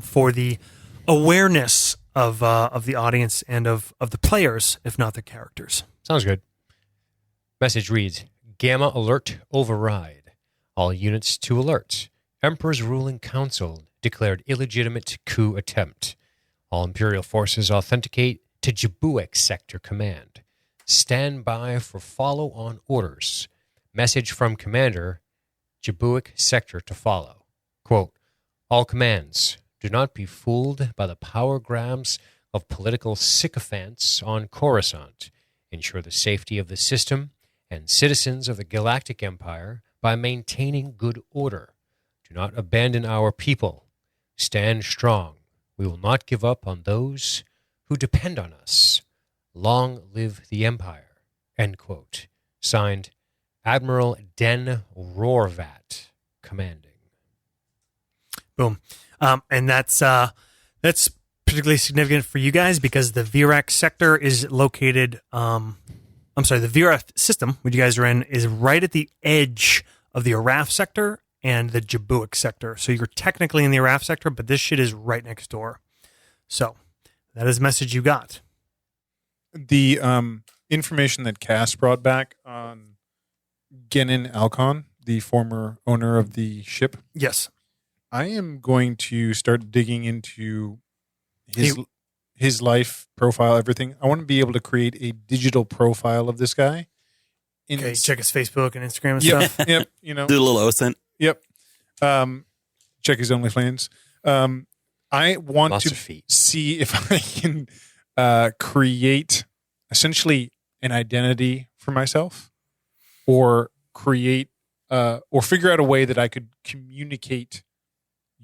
C: for the awareness of the audience and of the players, if not the characters.
D: Sounds good. Message reads, Gamma alert override. All units to alert. Emperor's ruling council declared illegitimate coup attempt. All Imperial forces authenticate to Jabuic Sector Command. Stand by for follow-on orders. Message from Commander, Jabuic Sector to follow. Quote, all commands, do not be fooled by the power grabs of political sycophants on Coruscant. Ensure the safety of the system and citizens of the Galactic Empire by maintaining good order. Do not abandon our people. Stand strong. We will not give up on those who depend on us. Long live the Empire. End quote. Signed, Admiral Den Rorvat commanding.
C: Boom. And that's particularly significant for you guys because the Vierax sector is located. The Vierax system, which you guys are in, is right at the edge of the Araf sector and the Jabuic sector. So you're technically in the Araf sector, but this shit is right next door. So that is the message you got.
G: The information that Cass brought back on Genin Alcon, the former owner of the ship.
C: Yes.
G: I am going to start digging into his life profile, everything. I want to be able to create a digital profile of this guy.
C: Okay, check his Facebook and Instagram and
G: Yep,
C: stuff.
G: yep. You know,
E: Do a little OSINT.
G: Yep. Check his OnlyFans. I want
D: Lots
G: to
D: of feet.
G: see if I can create essentially an identity for myself, or create or figure out a way that I could communicate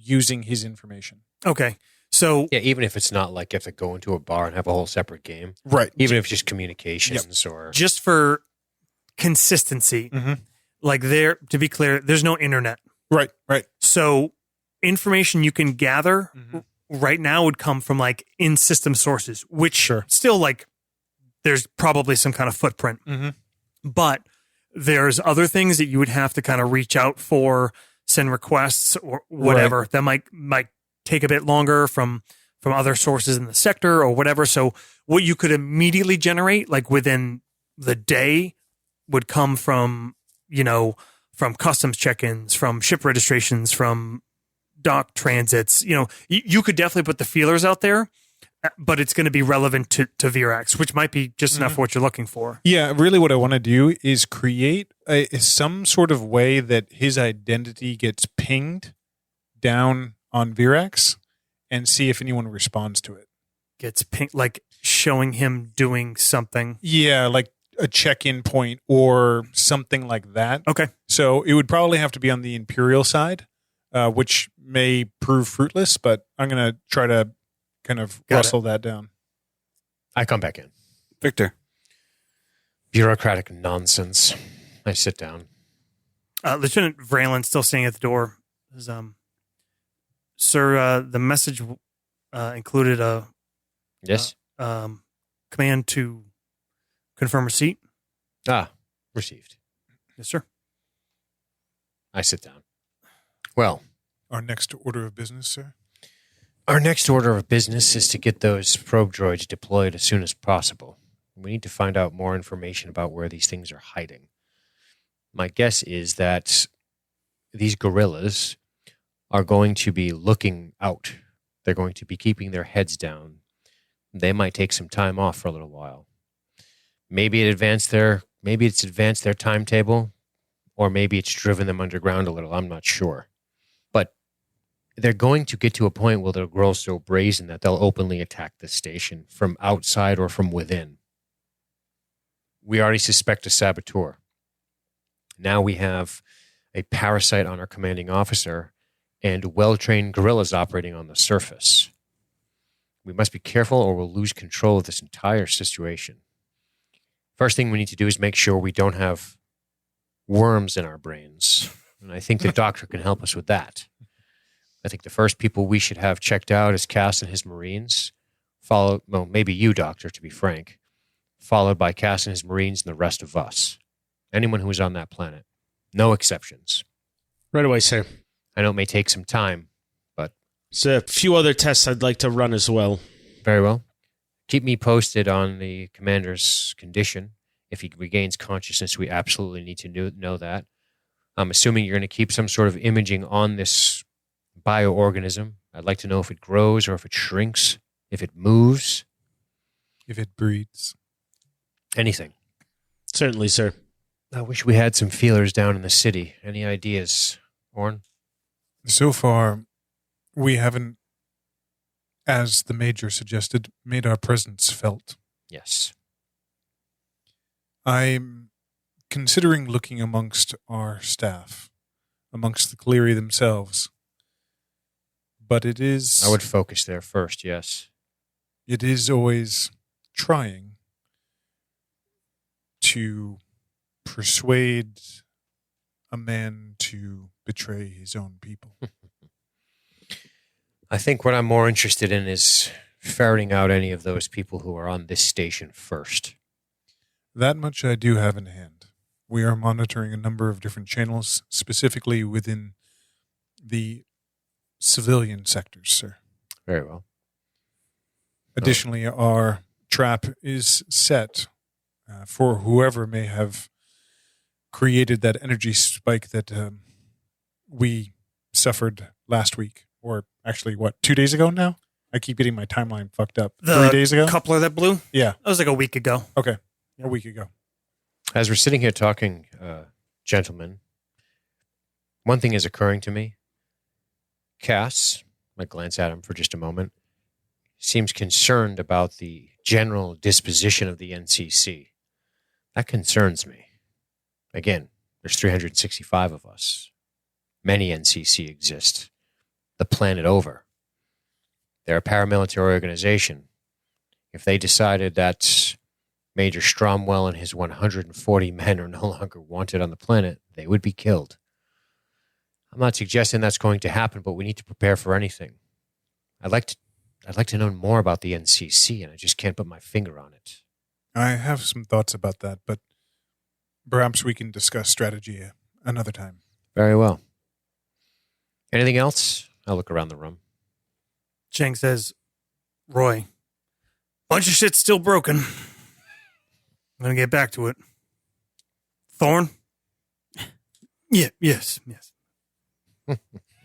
G: using his information.
C: Okay. So
D: Yeah, even if it's not like you have to go into a bar and have a whole separate game.
G: Right.
D: Even if it's just communications or...
C: just for consistency,
G: Mhm.
C: like to be clear, there's no internet.
G: Right. Right.
C: So information you can gather
G: Mhm.
C: right now would come from like in-system sources, which
G: Sure.
C: still like there's probably some kind of footprint.
G: Mhm.
C: But there's other things that you would have to kind of reach out for, send requests or whatever that might take a bit longer from other sources in the sector or whatever. So what you could immediately generate, like within the day, would come from, from customs check-ins, from ship registrations, from dock transits. You could definitely put the feelers out there, but it's going to be relevant to Vierax, which might be just enough for what you're looking for.
G: Yeah, really what I want to do is create some sort of way that his identity gets pinged down on Vierax and see if anyone responds to it.
C: Gets pink, like showing him doing something.
G: Yeah, like a check-in point or something like that.
C: Okay.
G: So it would probably have to be on the Imperial side, which may prove fruitless, but I'm going to try to kind of rustle that down.
D: I come back in.
E: Victor.
D: Bureaucratic nonsense. I sit down.
C: Lieutenant Vrayland still standing at the door. Says, Sir, the message included a
D: Yes?
C: command to confirm receipt.
D: Received.
C: Yes, sir.
D: I sit down. Well,
G: Our next order of business, sir?
D: our next order of business is to get those probe droids deployed as soon as possible. We need to find out more information about where these things are hiding. My guess is that these guerrillas are going to be looking out. They're going to be keeping their heads down. They might take some time off for a little while. Maybe it's advanced their timetable, or maybe it's driven them underground a little. I'm not sure. But they're going to get to a point where they'll grow so brazen that they'll openly attack the station from outside or from within. We already suspect a saboteur. Now we have a parasite on our commanding officer and well-trained guerrillas operating on the surface. We must be careful or we'll lose control of this entire situation. First thing we need to do is make sure we don't have worms in our brains. And I think the doctor can help us with that. I think the first people we should have checked out is Cass and his Marines, maybe you, Doctor, to be frank, followed by Cass and his Marines and the rest of us. Anyone who is on that planet. No exceptions.
F: Right away, sir.
D: I know it may take some time, but...
F: There's a few other tests I'd like to run as well.
D: Very well. Keep me posted on the commander's condition. If he regains consciousness, we absolutely need to know that. I'm assuming you're going to keep some sort of imaging on this bioorganism. I'd like to know if it grows or if it shrinks, if it moves.
G: If it breeds.
D: Anything.
F: Certainly, sir.
D: I wish we had some feelers down in the city. Any ideas, Orn?
G: So far, we haven't, as the Major suggested, made our presence felt.
D: Yes.
G: I'm considering looking amongst our staff, amongst the Cleary themselves. But it is...
D: I would focus there first, yes.
G: It is always trying to persuade a man to betray his own people?
D: I think what I'm more interested in is ferreting out any of those people who are on this station first.
G: That much I do have in hand. We are monitoring a number of different channels, specifically within the civilian sectors, sir.
D: Very well.
G: Additionally, our trap is set for whoever may have created that energy spike that we suffered last week. Or actually, 2 days ago now? I keep getting my timeline fucked up.
C: The
G: 3 days ago?
C: coupler that blew?
G: Yeah.
C: That was like a week ago.
G: Okay. A week ago.
D: As we're sitting here talking, gentlemen, one thing is occurring to me. Cass, I glance at him for just a moment, seems concerned about the general disposition of the NCC. That concerns me. Again, there's 365 of us. Many NCC exist. The planet over. They're a paramilitary organization. If they decided that Major Stromwell and his 140 men are no longer wanted on the planet, they would be killed. I'm not suggesting that's going to happen, but we need to prepare for anything. I'd like to know more about the NCC, and I just can't put my finger on it.
G: I have some thoughts about that, but perhaps we can discuss strategy another time.
D: Very well. Anything else? I'll look around the room.
C: Cheng says, Roy, bunch of shit's still broken. I'm going to get back to it. Thorn? Yeah, yes.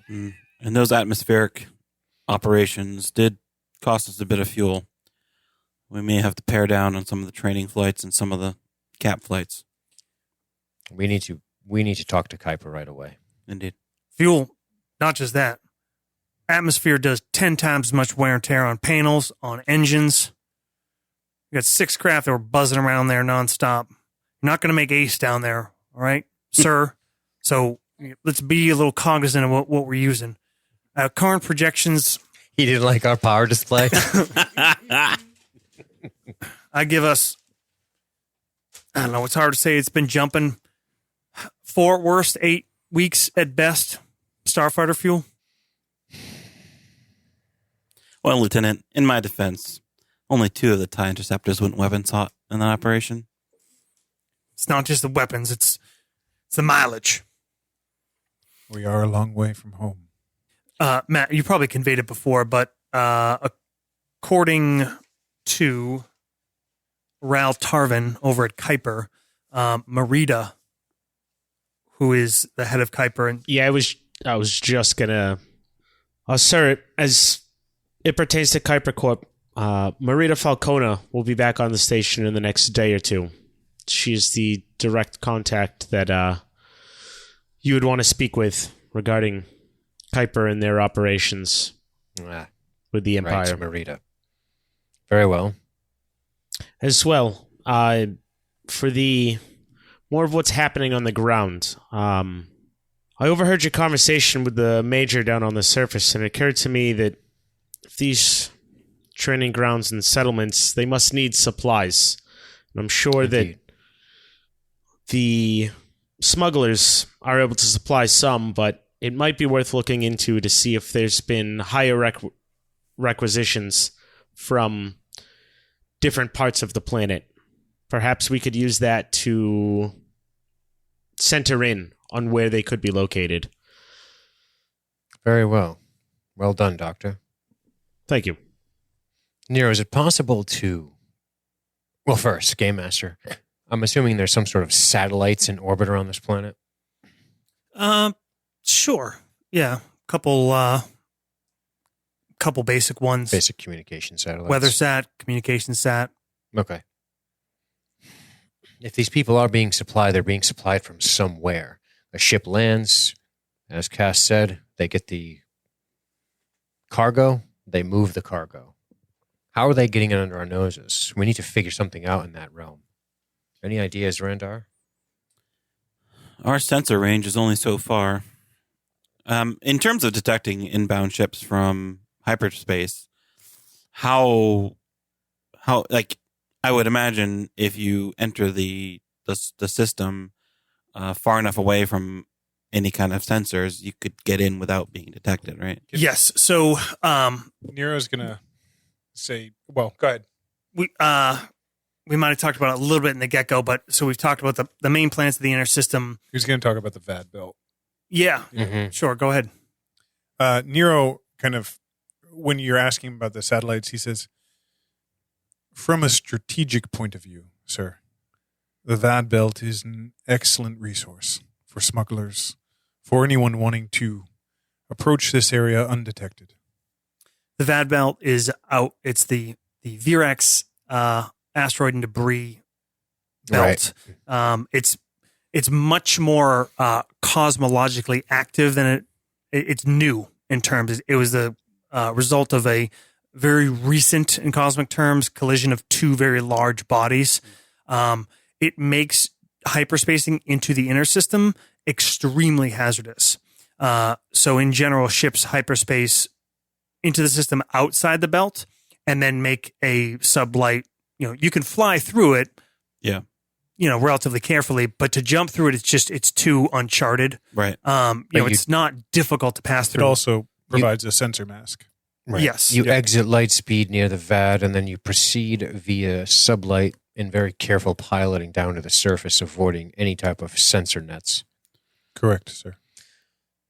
E: And those atmospheric operations did cost us a bit of fuel. We may have to pare down on some of the training flights and some of the cap flights.
D: We need to talk to Kuiper right away.
E: Indeed.
C: Fuel, not just that. Atmosphere does 10 times as much wear and tear on panels, on engines. We got 6 craft that were buzzing around there nonstop. You're not going to make ace down there, all right, sir? So let's be a little cognizant of what we're using. Current projections.
D: He didn't like our power display.
C: I give us, I don't know, it's hard to say. It's been jumping 4 at worst, 8 weeks at best, starfighter fuel.
E: Well, Lieutenant, in my defense, only 2 of the TIE interceptors went weapons hot in that operation.
C: It's not just the weapons, it's the mileage.
G: We are a long way from home.
C: Matt, you probably conveyed it before, but according to Ral Tarvin over at Kuiper, Merida, who is the head of Kuiper, and
F: Yeah, I was just gonna. Sir, as it pertains to Kuiper Corp, Marita Falcona will be back on the station in the next day or 2. She's the direct contact that you would want to speak with regarding Kuiper and their operations with the Empire.
D: Right, Marita. Very well.
F: As well, for the more of what's happening on the ground, I overheard your conversation with the Major down on the surface, and it occurred to me that if these training grounds and settlements, they must need supplies. And I'm sure
D: Indeed.
F: that the smugglers are able to supply some, but it might be worth looking into to see if there's been higher requisitions from different parts of the planet. Perhaps we could use that to center in on where they could be located.
D: Very well. Well done, Doctor.
F: Thank you.
D: Nero, is it possible to... Well, first, Game Master, I'm assuming there's some sort of satellites in orbit around this planet?
C: sure. Yeah. Couple basic ones.
D: Basic communication satellites.
C: Weather sat, communication sat.
D: Okay. If these people are being supplied, they're being supplied from somewhere. A ship lands, as Cass said, they get the cargo, they move the cargo. How are they getting it under our noses? We need to figure something out in that realm. Any ideas, Randar?
E: Our sensor range is only so far. In terms of detecting inbound ships from hyperspace, how like I would imagine if you enter the system, far enough away from any kind of sensors, you could get in without being detected, right?
C: Yes. So
G: Nero's gonna say, "Well, go ahead."
C: we might have talked about it a little bit in the get-go, but so we've talked about the main planets of the inner system.
G: He's going to talk about the VAD belt.
C: Yeah.
D: Mm-hmm.
C: Sure. Go ahead.
G: Nero kind of, when you're asking about the satellites, he says, from a strategic point of view, sir, the VAD belt is an excellent resource for smugglers, for anyone wanting to approach this area undetected.
C: The VAD belt is out. It's the Vierax asteroid and debris belt.
D: Right.
C: It's much more cosmologically active than it's new in terms. It was the result of a very recent, in cosmic terms, collision of two very large bodies. It makes hyperspacing into the inner system extremely hazardous. So in general, ships hyperspace into the system outside the belt and then make a sublight. You can fly through it.
E: Yeah.
C: Relatively carefully, but to jump through it, it's too uncharted.
E: Right.
C: It's not difficult to pass
G: It
C: through.
G: also provides a sensor mask.
D: Right.
C: Yes.
D: You exit light speed near the VAD, and then you proceed via sublight and very careful piloting down to the surface, avoiding any type of sensor nets.
G: Correct, sir.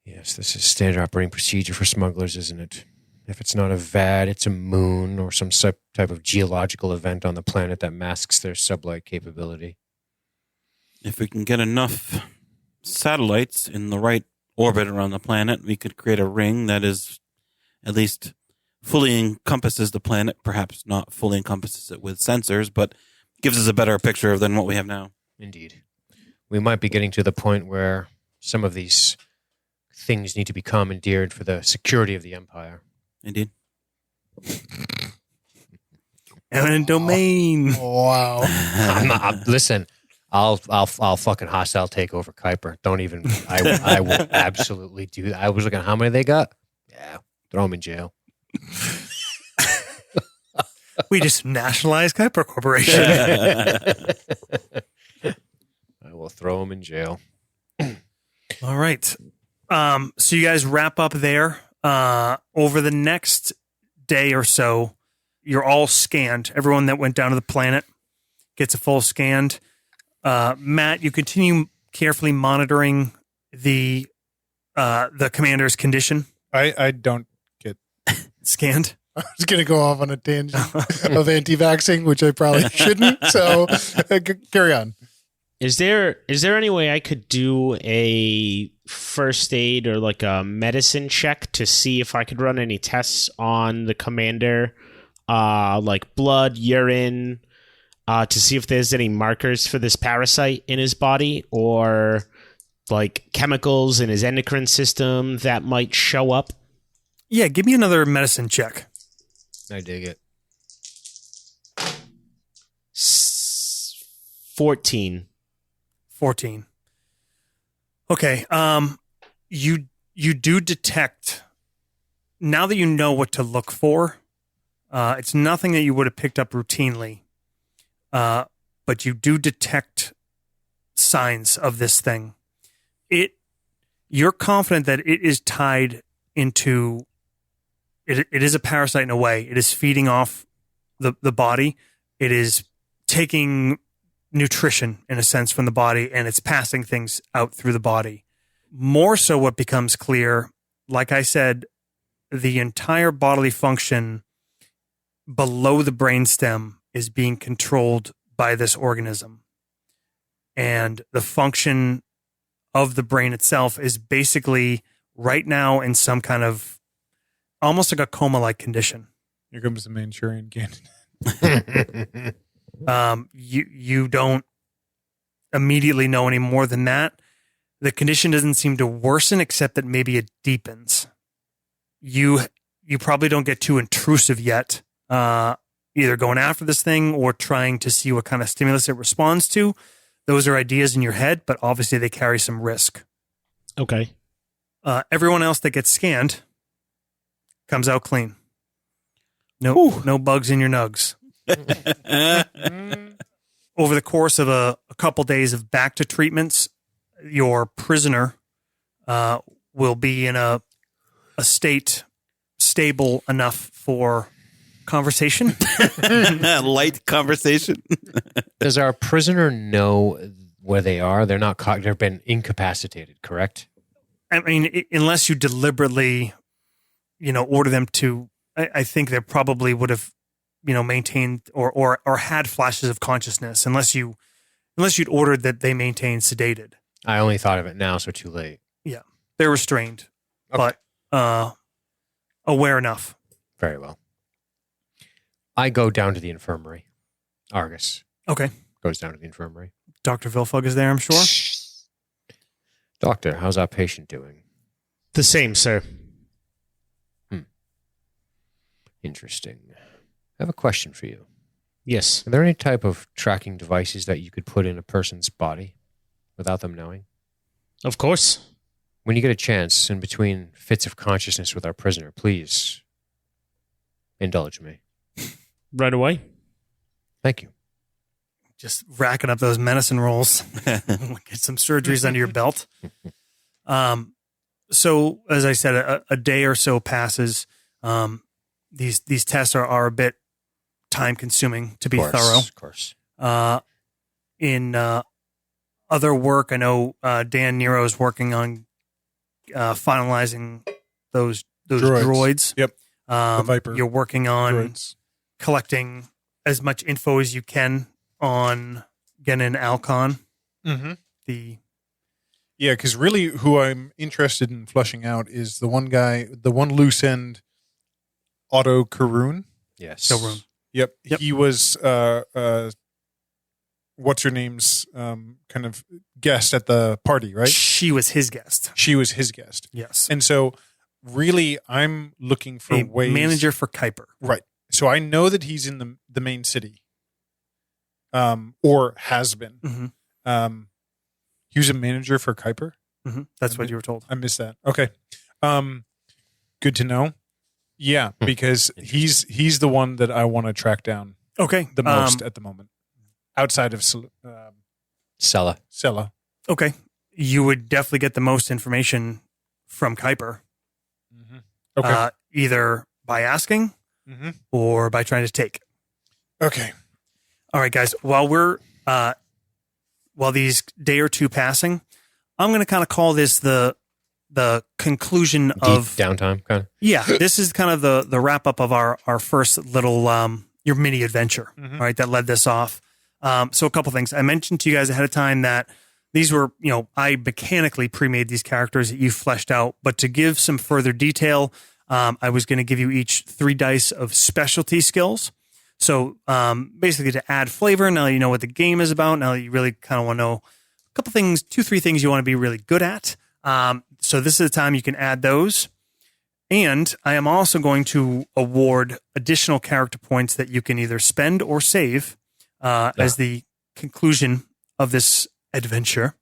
D: Yes, this is standard operating procedure for smugglers, isn't it? If it's not a VAD, it's a moon or some type of geological event on the planet that masks their sublight capability.
E: If we can get enough satellites in the right orbit around the planet, we could create a ring that is at least fully encompasses the planet, perhaps not fully encompasses it with sensors, but gives us a better picture than what we have now.
D: Indeed. We might be getting to the point where some of these things need to be commandeered for the security of the Empire.
E: Indeed.
C: Eminent domain.
G: Wow.
D: Listen, I'll fucking hostile take over Kuiper. Don't even. I will absolutely do that. I was looking at how many they got. Yeah, throw them in jail.
C: We just nationalized Kuiper Corporation.
D: I will throw them in jail.
C: All right. So you guys wrap up there. Over the next day or so, you're all scanned. Everyone that went down to the planet gets a full scan. Matt, you continue carefully monitoring the commander's condition.
G: I don't get
C: Scanned.
G: I was going to go off on a tangent of anti-vaxxing, which I probably shouldn't. So carry on.
F: Is there any way I could do a first aid or like a medicine check to see if I could run any tests on the commander, like blood, urine, to see if there's any markers for this parasite in his body or like chemicals in his endocrine system that might show up?
C: Yeah, give me another medicine check.
D: I dig it.
F: 14.
C: 14. Okay. You do detect, now that you know what to look for, it's nothing that you would have picked up routinely, but you do detect signs of this thing. You're confident that it is tied into, it is a parasite in a way. It is feeding off the body. It is taking nutrition in a sense from the body, and it's passing things out through the body. More so, what becomes clear, like I said, the entire bodily function below the brainstem is being controlled by this organism. And the function of the brain itself is basically right now in some kind of almost like a coma-like condition.
G: Here comes the Manchurian candidate.
C: You don't immediately know any more than that. The condition doesn't seem to worsen, except that maybe it deepens. You probably don't get too intrusive yet, either going after this thing or trying to see what kind of stimulus it responds to. Those are ideas in your head, but obviously they carry some risk.
F: Okay.
C: Everyone else that gets scanned comes out clean. No bugs in your nugs. Over the course of a couple days of back to treatments, your prisoner will be in a state stable enough for conversation.
E: Light conversation.
D: Does our prisoner know where they are? They're not caught. They've been incapacitated, correct?
C: I mean, unless you deliberately, order them to, I think they probably would have, maintained or had flashes of consciousness unless you'd ordered that they maintain sedated.
D: I only thought of it now, so too late.
C: Yeah. They're restrained,
D: Okay.
C: but aware enough.
D: Very well. I go down to the infirmary. Argus
C: Okay.
D: goes down to the infirmary.
C: Dr. Vilfug is there, I'm sure.
D: Doctor, how's our patient doing?
F: The same, sir.
D: Interesting. I have a question for you.
F: Yes.
D: Are there any type of tracking devices that you could put in a person's body without them knowing?
F: Of course.
D: When you get a chance, in between fits of consciousness with our prisoner, please indulge me.
F: Right away.
D: Thank you.
C: Just racking up those medicine rolls. Get some surgeries under your belt. So, as I said, a day or so passes. These tests are a bit time consuming to be thorough.
D: Of course.
C: In other work, I know Dan Nero is working on finalizing those droids.
G: Yep. The Viper
C: You're working on
G: droids.
C: collecting as much info as you can on Genin Alcon.
G: Mm-hmm.
C: Yeah,
G: because really who I'm interested in flushing out is the one guy, the one loose end, Otto Karoon.
D: Yes.
C: Karoon.
G: Yep.
C: Yep.
G: He was, what's her name's kind of guest at the party, right?
C: She was his guest.
G: She was his guest.
C: Yes.
G: And so really I'm looking for
C: A
G: ways.
C: manager for Kuiper.
G: Right. So I know that he's in the main city, or has been.
C: Mm-hmm.
G: He was a manager for Kuiper.
C: Mm-hmm. That's what you were told.
G: I missed that. Okay. Good to know. Yeah, because he's the one that I want to track down
C: Okay.
G: the most at the moment, outside of
D: Sella.
G: Sella.
C: Okay. You would definitely get the most information from Kuiper.
G: Mm-hmm. Okay.
C: Either by asking
G: Mm-hmm.
C: or by trying to take.
G: Okay.
C: All right, guys. While these day or two passing, I'm going to kind of call this the conclusion of
D: downtime, kind of.
C: Yeah, this is kind of the wrap up of our first little your mini adventure,
G: Mhm.
C: right? That led this off. So a couple things. I mentioned to you guys ahead of time that these were, I mechanically pre-made these characters that you fleshed out, but to give some further detail, I was going to give you each 3 dice of specialty skills. So basically to add flavor, now that you know what the game is about, now that you really kind of want to know a couple things, 2-3 things you want to be really good at. So this is the time you can add those. And I am also going to award additional character points that you can either spend or save as the conclusion of this adventure.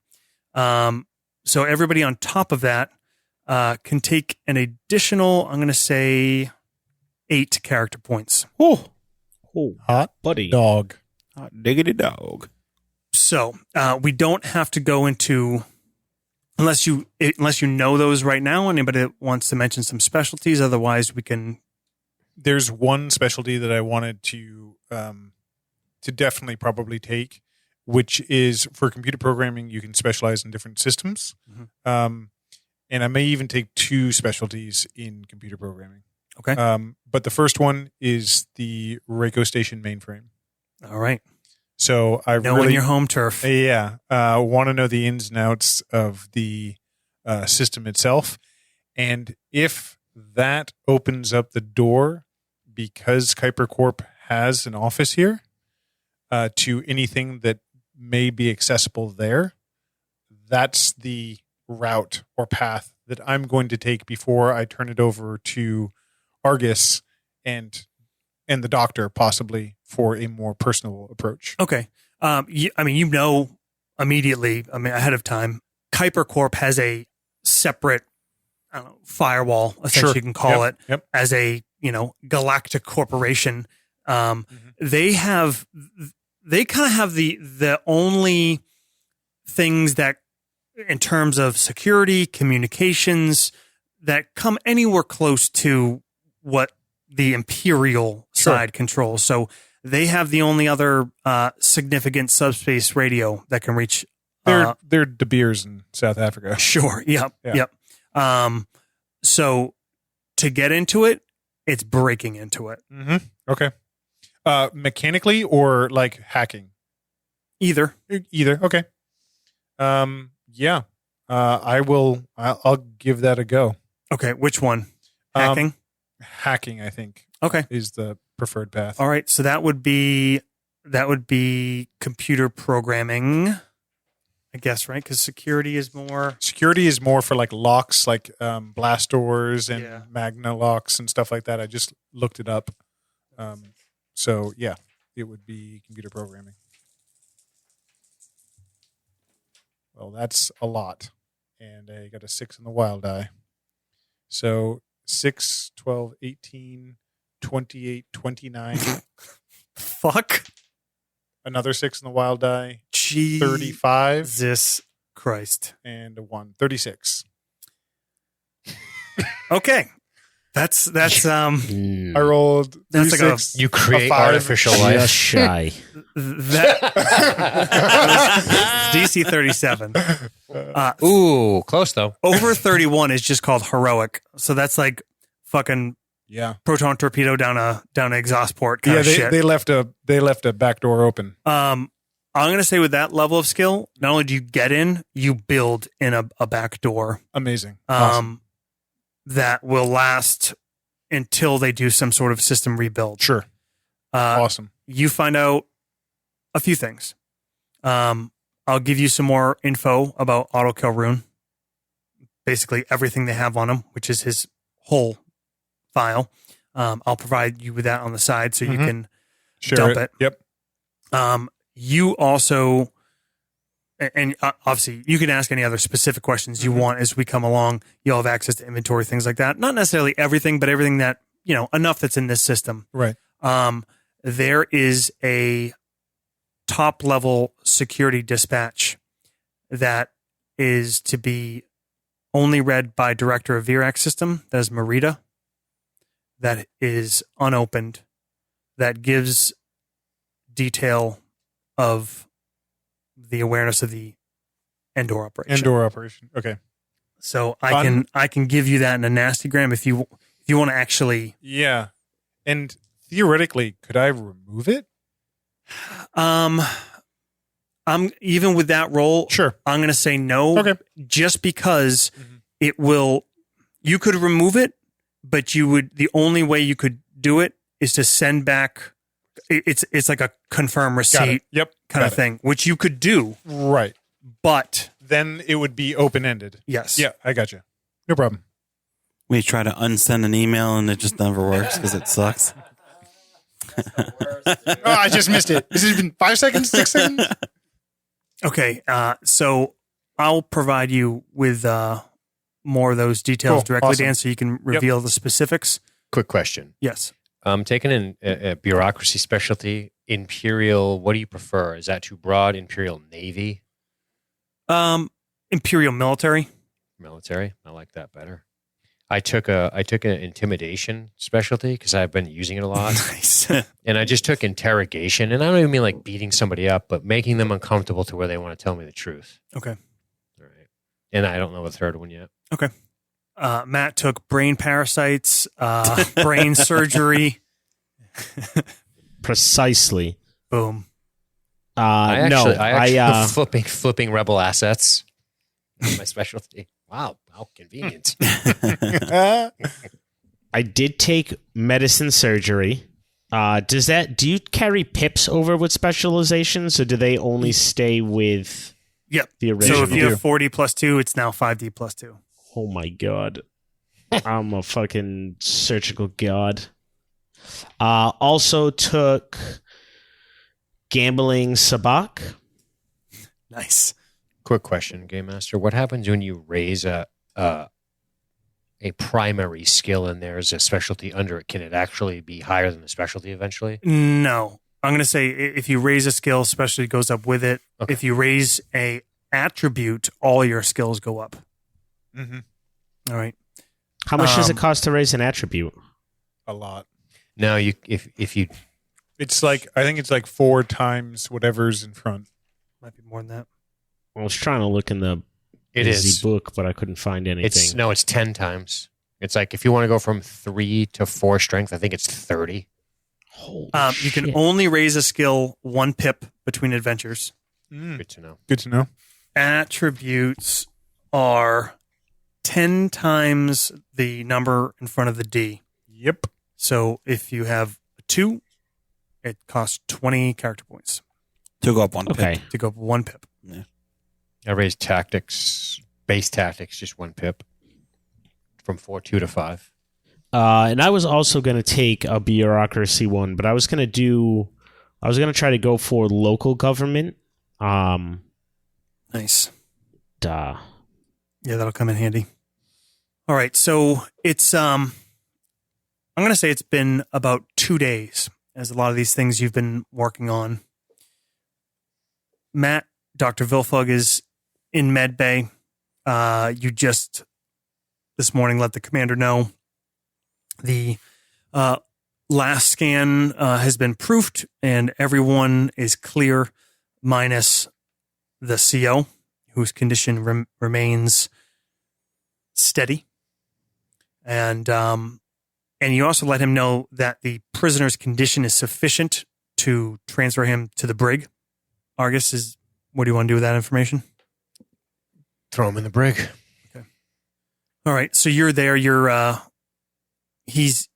C: So everybody on top of that can take an additional, I'm going to say 8 character points.
F: Oh,
G: Hot
F: buddy.
G: dog.
E: Diggity dog.
C: So we don't have to go into, unless you know those right now. Anybody that wants to mention some specialties, otherwise we can.
G: There's one specialty that I wanted to definitely probably take, which is for computer programming. You can specialize in different systems, and I may even take 2 specialties in computer programming.
C: Okay.
G: But the first one is the Reiko Station mainframe.
C: All right.
G: So I
C: Knowing
G: really
C: your home turf.
G: want to know the ins and outs of the system itself, and if that opens up the door, because Kuiper Corp has an office here, to anything that may be accessible there, that's the route or path that I'm going to take before I turn it over to Argus and the doctor, possibly for a more personal approach.
C: Okay. Immediately, ahead of time, Kuiper Corp has a separate, firewall, essentially
G: Sure.
C: you can call it,
G: Yep.
C: as a, galactic corporation. They kind of have the only things that in terms of security, communications, that come anywhere close to what the Imperial side controls. So they have the only other significant subspace radio that can reach.
G: They're De Beers in South Africa.
C: Sure. Yep.
G: Yeah.
C: Yep. So to get into it, it's breaking into it.
G: Mm-hmm. Okay. Mechanically or like hacking?
C: Either.
G: Okay. Yeah. I'll give that a go.
C: Okay. Which one? Hacking?
G: Hacking, I think,
C: Okay.
G: is the preferred path.
C: All right. So that would be computer programming, I guess, right? Because security is more.
G: Security is more for like locks, like blast doors and
C: Yeah.
G: magna locks and stuff like that. I just looked it up. So yeah, it would be computer programming. Well, that's a lot. And I got a 6 in the wild die. So 6, 12, 18, 28, 29.
C: Fuck.
G: Another 6 in the wild die.
C: Jesus
G: 35
C: Christ.
G: and a 1. 36.
C: Okay. That's
G: I rolled
C: That's like a-
G: 36,
D: You create
G: a 5.
D: artificial life.
F: Just shy.
C: that DC 37.
D: Ooh, close though.
C: Over 31 is just called heroic. So that's like fucking
G: Yeah.
C: proton torpedo down an exhaust port kind
G: Yeah,
C: of
G: they,
C: shit.
G: they left a back door open.
C: I'm going to say with that level of skill, not only do you get in, you build in a back door
G: Amazing. Awesome.
C: that will last until they do some sort of system rebuild.
G: Sure. Awesome.
C: You find out a few things. I'll give you some more info about Otto Kelrune. Basically everything they have on him, which is his whole file. I'll provide you with that on the side so you can
G: Share
C: dump it.
G: Yep.
C: You also, and obviously you can ask any other specific questions you want as we come along. You'll have access to inventory, things like that. Not necessarily everything, but everything that, enough that's in this system.
G: Right.
C: There is a top level security dispatch that is to be only read by director of Vierax system. That is Marita. That is unopened. That gives detail of the awareness of the Endor operation.
G: Indoor operation. Okay.
C: So I can give you that in a nastygram if you want to actually.
G: Yeah. And theoretically, could I remove it?
C: I'm even with that roll.
G: Sure.
C: I'm going to say no.
G: Okay.
C: Just because it will. You could remove it, but the only way you could do it is to send back. It's like a confirm
G: Got
C: receipt
G: it. Yep.
C: kind
G: Got
C: of thing, which you could do,
G: it. Right.
C: but
G: Then it would be open-ended.
C: yes.
G: Yeah, I got you. No problem.
E: We try to unsend an email and it just never works because it sucks.
G: Oh, I just missed it. This has been 5 seconds, 6 seconds.
C: Okay. So I'll provide you with more of those details
G: Cool.
C: directly,
G: Awesome.
C: Dan, so you can reveal the specifics.
D: Quick question.
C: Yes.
D: Taking in a bureaucracy specialty, Imperial, what do you prefer? Is that too broad? Imperial Navy?
C: Imperial military.
D: Military? I like that better. I took an intimidation specialty because I've been using it a lot.
C: Nice.
D: And I just took interrogation. And I don't even mean like beating somebody up, but making them uncomfortable to where they want to tell me the truth.
C: Okay.
D: All right. And I don't know the third one yet.
C: Okay. Matt took brain parasites, brain surgery.
F: Precisely.
C: Boom.
D: I flipping rebel assets. My specialty. Wow, how convenient.
F: I did take medicine surgery. Do you carry pips over with specializations, or do they only stay with
C: Yep.
F: the original?
C: So if you have 40 plus 2, it's now 5D plus 2.
F: Oh my god. I'm a fucking surgical god. Also took gambling sabak.
C: Nice.
D: Quick question, Game Master. What happens when you raise a primary skill and there's a specialty under it? Can it actually be higher than the specialty eventually?
C: No. I'm going to say if you raise a skill, specialty goes up with it.
D: Okay.
C: If you raise a attribute, all your skills go up.
G: Mm-hmm.
C: All right.
F: How much does it cost to raise an attribute?
G: A lot.
D: No, if you
G: It's like, I think it's like 4 times whatever's in front.
C: Might be more than that.
F: I was trying to look in the
D: it is
F: book, but I couldn't find anything.
D: it's 10 times. It's like if you want to go from 3 to 4 strength, I think it's 30.
F: Holy
C: You
F: shit.
C: can only raise a skill 1 pip between adventures.
D: Good to know.
G: Good to know.
C: Attributes are 10 times the number in front of the D.
G: Yep.
C: So if you have a 2, it costs 20 character points
E: To go up 1
F: Okay.
E: pip.
C: to go up 1 pip.
D: I raised tactics, base tactics, just 1 pip from 4-2 to 5.
F: And I was also going to take a bureaucracy one, but I was going to try to go for local government.
C: Nice.
F: Duh.
C: Yeah, that'll come in handy. All right, so it's I'm going to say it's been about 2 days as a lot of these things you've been working on. Matt, Dr. Vilfug is in med bay. You just this morning let the commander know the last scan has been proofed and everyone is clear minus the CO, whose condition remains steady. And you also let him know that the prisoner's condition is sufficient to transfer him to the brig. Argus, what do you want to do with that information?
D: Throw him in the brig.
C: Okay. All right. So you're there. You're he's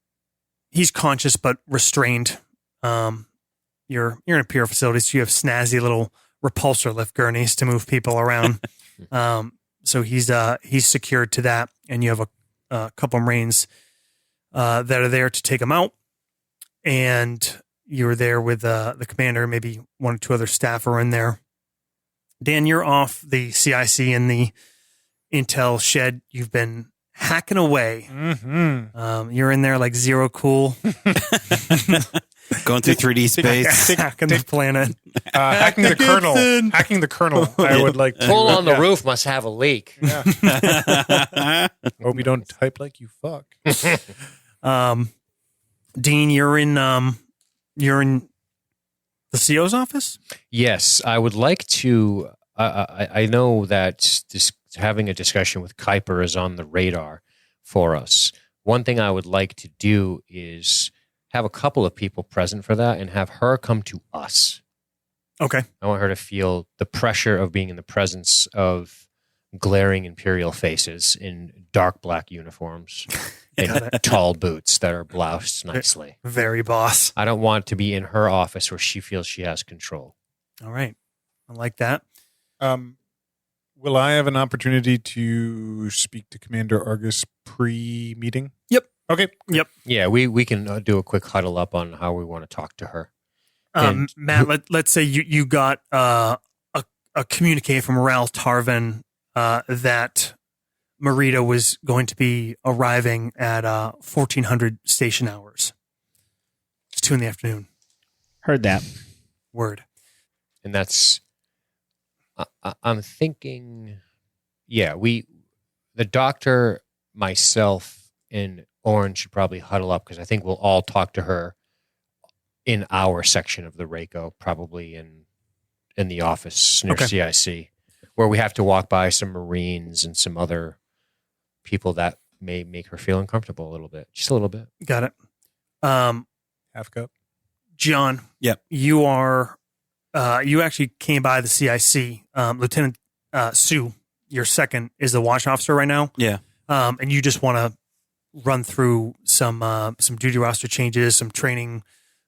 C: conscious but restrained. You're in a pier facility, so you have snazzy little repulsor lift gurneys to move people around. So he's secured to that, and you have a couple of Marines that are there to take him out, and you're there with the commander. Maybe 1 or 2 other staff are in there. Dan, you're off the CIC in the intel shed. You've been hacking away.
G: Mm-hmm.
C: You're in there like zero cool.
E: Going through 3D space.
C: hacking the planet.
G: Hacking the kernel. Hacking the kernel. I would like to.
D: Hole on the roof must have a leak.
G: Hope you don't type like you fuck.
C: Dean, you're in the CO's office?
D: Yes, I would like to. I know that having a discussion with Kuiper is on the radar for us. One thing I would like to do is have a couple of people present for that and have her come to us.
C: Okay.
D: I want her to feel the pressure of being in the presence of glaring Imperial faces in dark black uniforms and tall boots that are bloused nicely.
C: Very boss.
D: I don't want to be in her office where she feels she has control.
C: All right. I like that.
G: Will I have an opportunity to speak to Commander Argus pre-meeting?
C: Yep.
G: Okay.
C: Yep.
D: Yeah, we can do a quick huddle up on how we want to talk to her. And
C: Matt, let's say you got a communique from Ral Tarvin that Marita was going to be arriving at 1400 station hours. It's 2 PM.
F: Heard that.
C: Word.
D: And that's, I'm thinking, yeah, the doctor, myself, and Oren should probably huddle up because I think we'll all talk to her in our section of the RACO, probably in the office near CIC, where we have to walk by some Marines and some other people that may make her feel uncomfortable a little bit. Just a little bit.
C: Got it.
G: Half cup.
C: John.
E: Yep.
C: You are, you actually came by the CIC. Lieutenant Sue, your second, is the watch officer right now.
E: Yeah.
C: And you just want to run through some duty roster changes, some training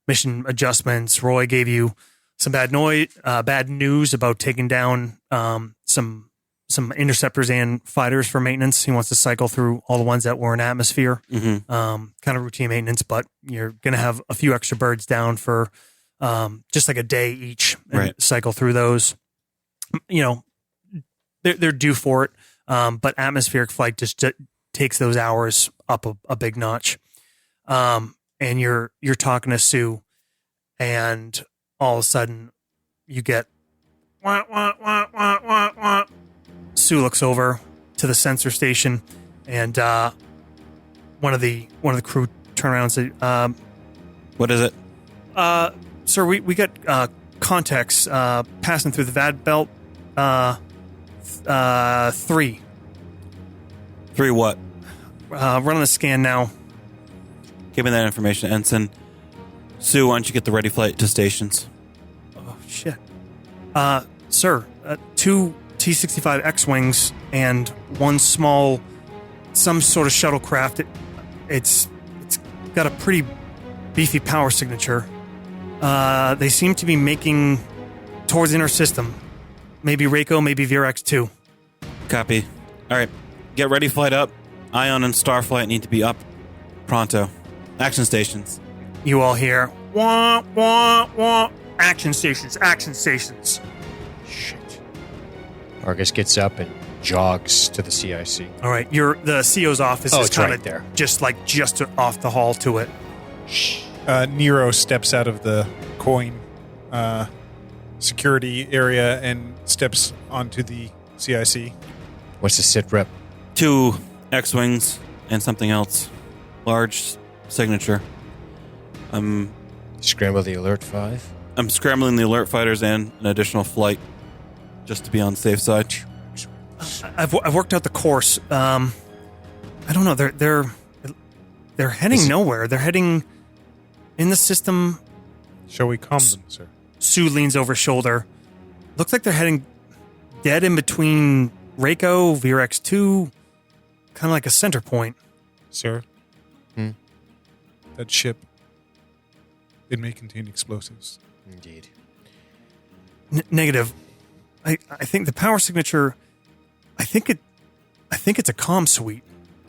C: mission adjustments. Roy gave you some bad news about taking down some interceptors and fighters for maintenance. He wants to cycle through all the ones that were in atmosphere, kind of routine maintenance, but you're going to have a few extra birds down for just like a day each and cycle through those. You know, they're due for it, but atmospheric flight just takes those hours up a big notch. And you're talking to Sue, and all of a sudden you get Wah, wah, wah, wah, wah, wah. Sue looks over to the sensor station, and one of the crew turn around and say,
E: What is it?
C: "Sir, we got contacts passing through the VAD belt. 3.
E: 3 what?
C: Running a scan now.
E: Give me that information, Ensign. Sue, why don't you get the ready flight to stations?
C: Oh shit, sir, 2 T-65 X-wings and 1 small, some sort of shuttlecraft. It's got a pretty beefy power signature. They seem to be making towards the inner system. Maybe Reiko, maybe Vierax too.
E: Copy. All right, get ready flight up. Ion and Starflight need to be up pronto. Action stations.
C: You all hear, wah, wah, wah. Action stations, action stations.
D: Shit. Argus gets up and jogs to the CIC.
C: All right, the CO's office
D: Oh,
C: is
D: it's
C: kind
D: right
C: of
D: there.
C: just off the hall to it.
G: Nero steps out of the coin security area and steps onto the CIC.
D: What's the sit rep?
E: 2 X-wings and something else. Large signature.
D: Scramble the alert 5.
E: I'm scrambling the alert fighters and an additional flight just to be on the safe side.
C: I've worked out the course. I don't know. They're heading nowhere. They're heading in the system.
G: Shall we calm them, sir?
C: Sue leans over his shoulder. Looks like they're heading dead in between Reiko, Vierax 2, kind of like a center point.
G: Sir?
D: Hmm?
G: That ship, it may contain explosives.
D: Indeed.
C: Negative. I think the power signature. I think it's a comm suite.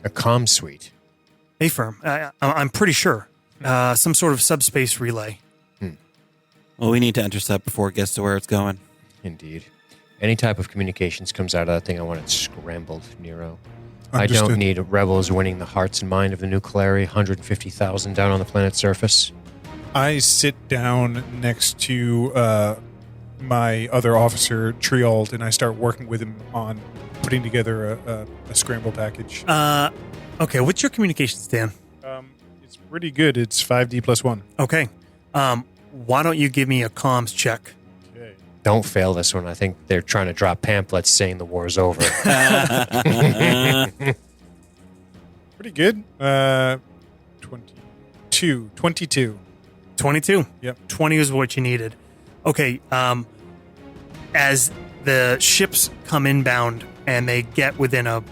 D: A comm suite.
C: A-firm. I'm pretty sure. Some sort of subspace relay.
E: Well, we need to intercept before it gets to where it's going.
D: Indeed. Any type of communications comes out of that thing, I want it scrambled, Nero. I
G: Understood.
D: don't need rebels winning the hearts and mind of the nucleary 150,000 down on the planet's surface.
G: I sit down next to my other officer, Triald, and I start working with him on putting together a scramble package.
C: Okay, what's your communications, Dan?
G: It's pretty good. It's 5D plus 1.
C: Okay. Why don't you give me a comms check?
G: Okay.
D: Don't fail this one. I think they're trying to drop pamphlets saying the war's over.
G: Pretty good. 22.
C: 22.
G: Yep.
C: 20 is what you needed. Okay. As the ships come inbound and they get within a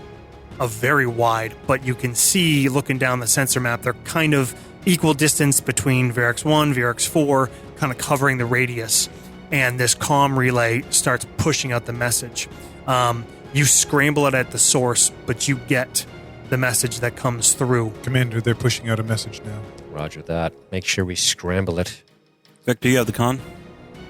C: very wide, but you can see looking down the sensor map, they're kind of equal distance between Vierax 1, Vierax 4, kind of covering the radius. And this comm relay starts pushing out the message. You scramble it at the source, but you get the message that comes through.
G: Commander, they're pushing out a message now.
D: Roger that. Make sure we scramble it.
E: Victor, you have the con?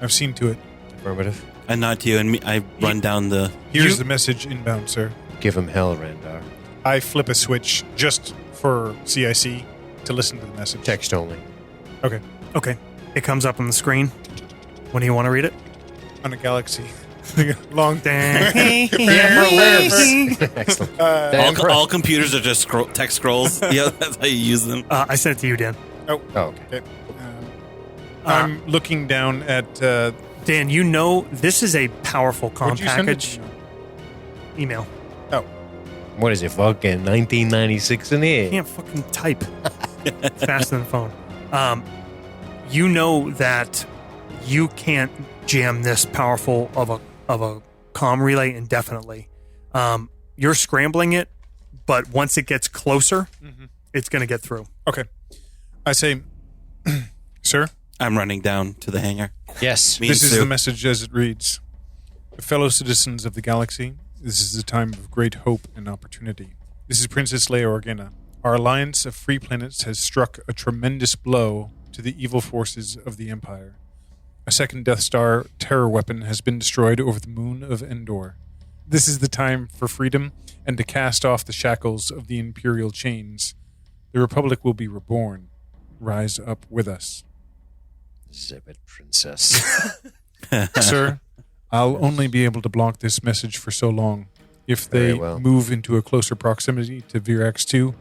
G: I've seen to it.
D: Affirmative.
E: I nod to you, and I run down the...
G: Here's the message inbound, sir.
D: Give him hell, Randar.
G: I flip a switch just for CIC to listen to the message.
D: Text only.
G: Okay.
C: Okay. It comes up on the screen. When do you want to read it?
G: On a galaxy. Long
D: Excellent.
E: all computers are just text scrolls. Yeah, that's how you use them.
C: I sent it to you, Dan.
D: Oh, okay.
G: Okay. I'm looking down at...
C: Dan, you know this is a powerful comm
G: would you send it
C: package.
G: to me?
C: Email.
G: Oh.
D: What is it, fucking 1996 in
C: You
D: here?
C: can't fucking type. It's faster than the phone. You know that you can't jam this powerful of a comm relay indefinitely. You're scrambling it, but once it gets closer, it's going to get through.
G: Okay. I say, sir,
E: I'm running down to the hangar.
D: Yes.
E: Me
G: this
E: and
G: is
E: Sue.
G: the message as it reads. Fellow citizens of the galaxy, this is a time of great hope and opportunity. This is Princess Leia Organa. Our alliance of free planets has struck a tremendous blow to the evil forces of the Empire. A second Death Star terror weapon has been destroyed over the moon of Endor. This is the time for freedom and to cast off the shackles of the Imperial chains. The Republic will be reborn. Rise up with us.
D: Zip it, princess.
G: Sir, I'll only be able to block this message for so long. If
D: Very
G: they
D: well.
G: move into a closer proximity to Vierax 2,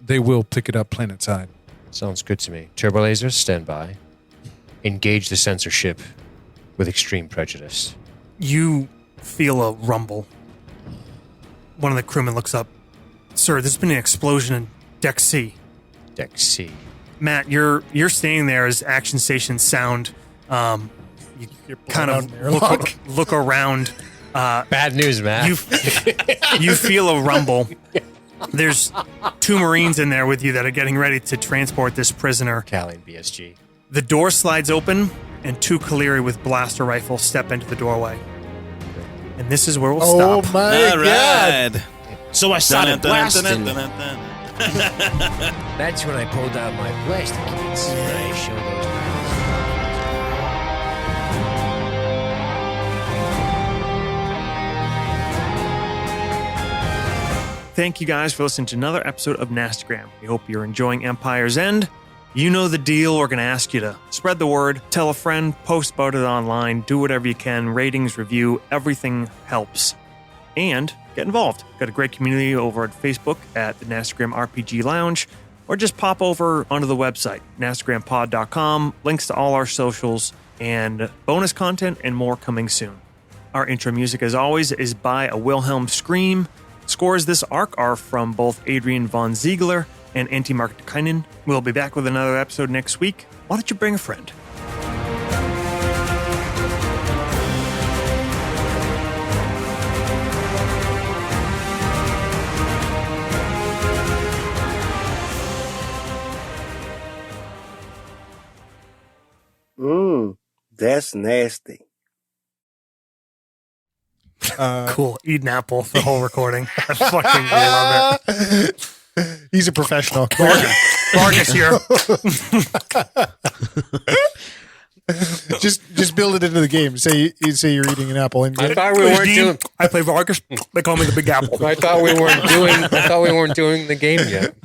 G: they will pick it up planet side.
D: Sounds good to me. Turbo lasers, stand by. Engage the censorship with extreme prejudice.
C: You feel a rumble. One of the crewmen looks up. Sir, there's been an explosion in Deck C.
D: Deck C.
C: Matt, you're standing there as action stations sound. You kind of look around.
D: Bad news, Matt.
C: You feel a rumble. There's 2 Marines in there with you that are getting ready to transport this prisoner.
D: Callie and BSG.
C: The door slides open, and 2 Kaleri with blaster rifles step into the doorway. And this is where we'll stop.
G: my
E: All right.
F: So I started blasting.
D: That's when I pulled out my blaster keys. I showed those guys.
C: Thank you guys for listening to another episode of Nastagram. We hope you're enjoying Empire's End. You know the deal. We're going to ask you to spread the word, tell a friend, post about it online, do whatever you can, ratings, review, everything helps. And get involved. Got a great community over at Facebook at the Nastagram RPG Lounge, or just pop over onto the website, nastagrampod.com, links to all our socials, and bonus content and more coming soon. Our intro music, as always, is by a Wilhelm Scream. Scores this arc are from both Adrian von Ziegler and Antti Marttikainen. We'll be back with another episode next week. Why don't you bring a friend?
H: That's nasty.
C: Cool. Eat an apple for the whole recording. I fucking love it.
G: He's a professional.
C: Vargas here.
G: just build it into the game. Say you're eating an apple. And
D: I thought we weren't doing.
C: I play Vargas. They call me the Big Apple.
D: I thought we weren't doing the game yet.